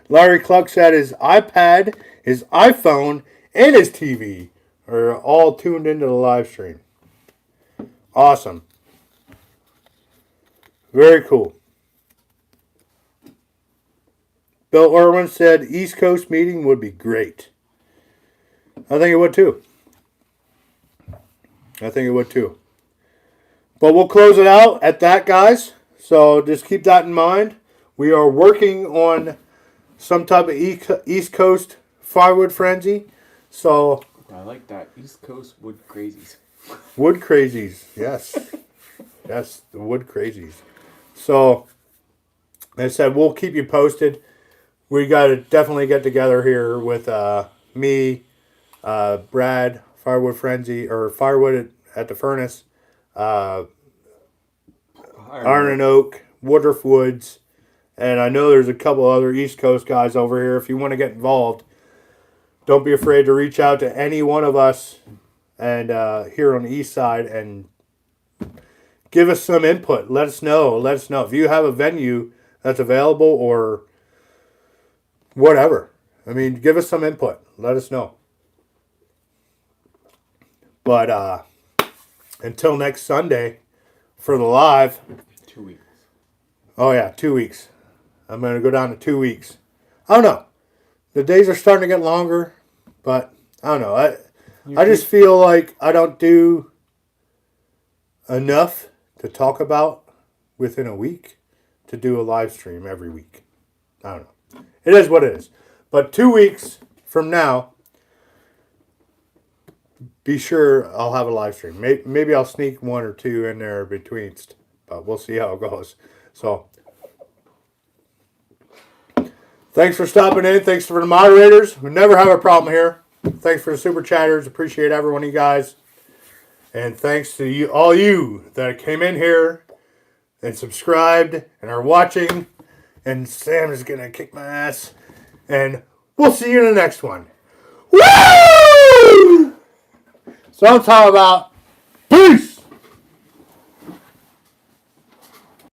Larry Cluck said his iPad, his iPhone, and his TV are all tuned into the live stream. Awesome. Very cool. Bill Irwin said East Coast meeting would be great. I think it would too. But we'll close it out at that, guys. So just keep that in mind. We are working on some type of East Coast firewood frenzy. So I like that. East Coast wood crazies. Wood crazies, yes. Yes, the wood crazies. So, like I said, we'll keep you posted. We got to definitely get together here with me, Brad, Firewood Frenzy, or Firewood at the Furnace, Iron and Oak, Woodruff Woods, and I know there's a couple other East Coast guys over here. If you want to get involved, don't be afraid to reach out to any one of us and here on the east side and give us some input. Let us know if you have a venue that's available or whatever. I mean, give us some input. Let us know. But until next Sunday for the live. 2 weeks. Oh yeah, 2 weeks. I'm going to go down to 2 weeks. I don't know. The days are starting to get longer, but I don't know. I just feel like I don't do enough to talk about within a week to do a live stream every week. I don't know. It is what it is. But 2 weeks from now, be sure I'll have a live stream. Maybe I'll sneak one or two in there between, but we'll see how it goes. So, thanks for stopping in. Thanks for the moderators. We never have a problem here. Thanks for the super chatters. Appreciate every one of you guys. And thanks to you, all you that came in here and subscribed and are watching. And Sam is going to kick my ass. And we'll see you in the next one. Woo! So I'm talking about peace.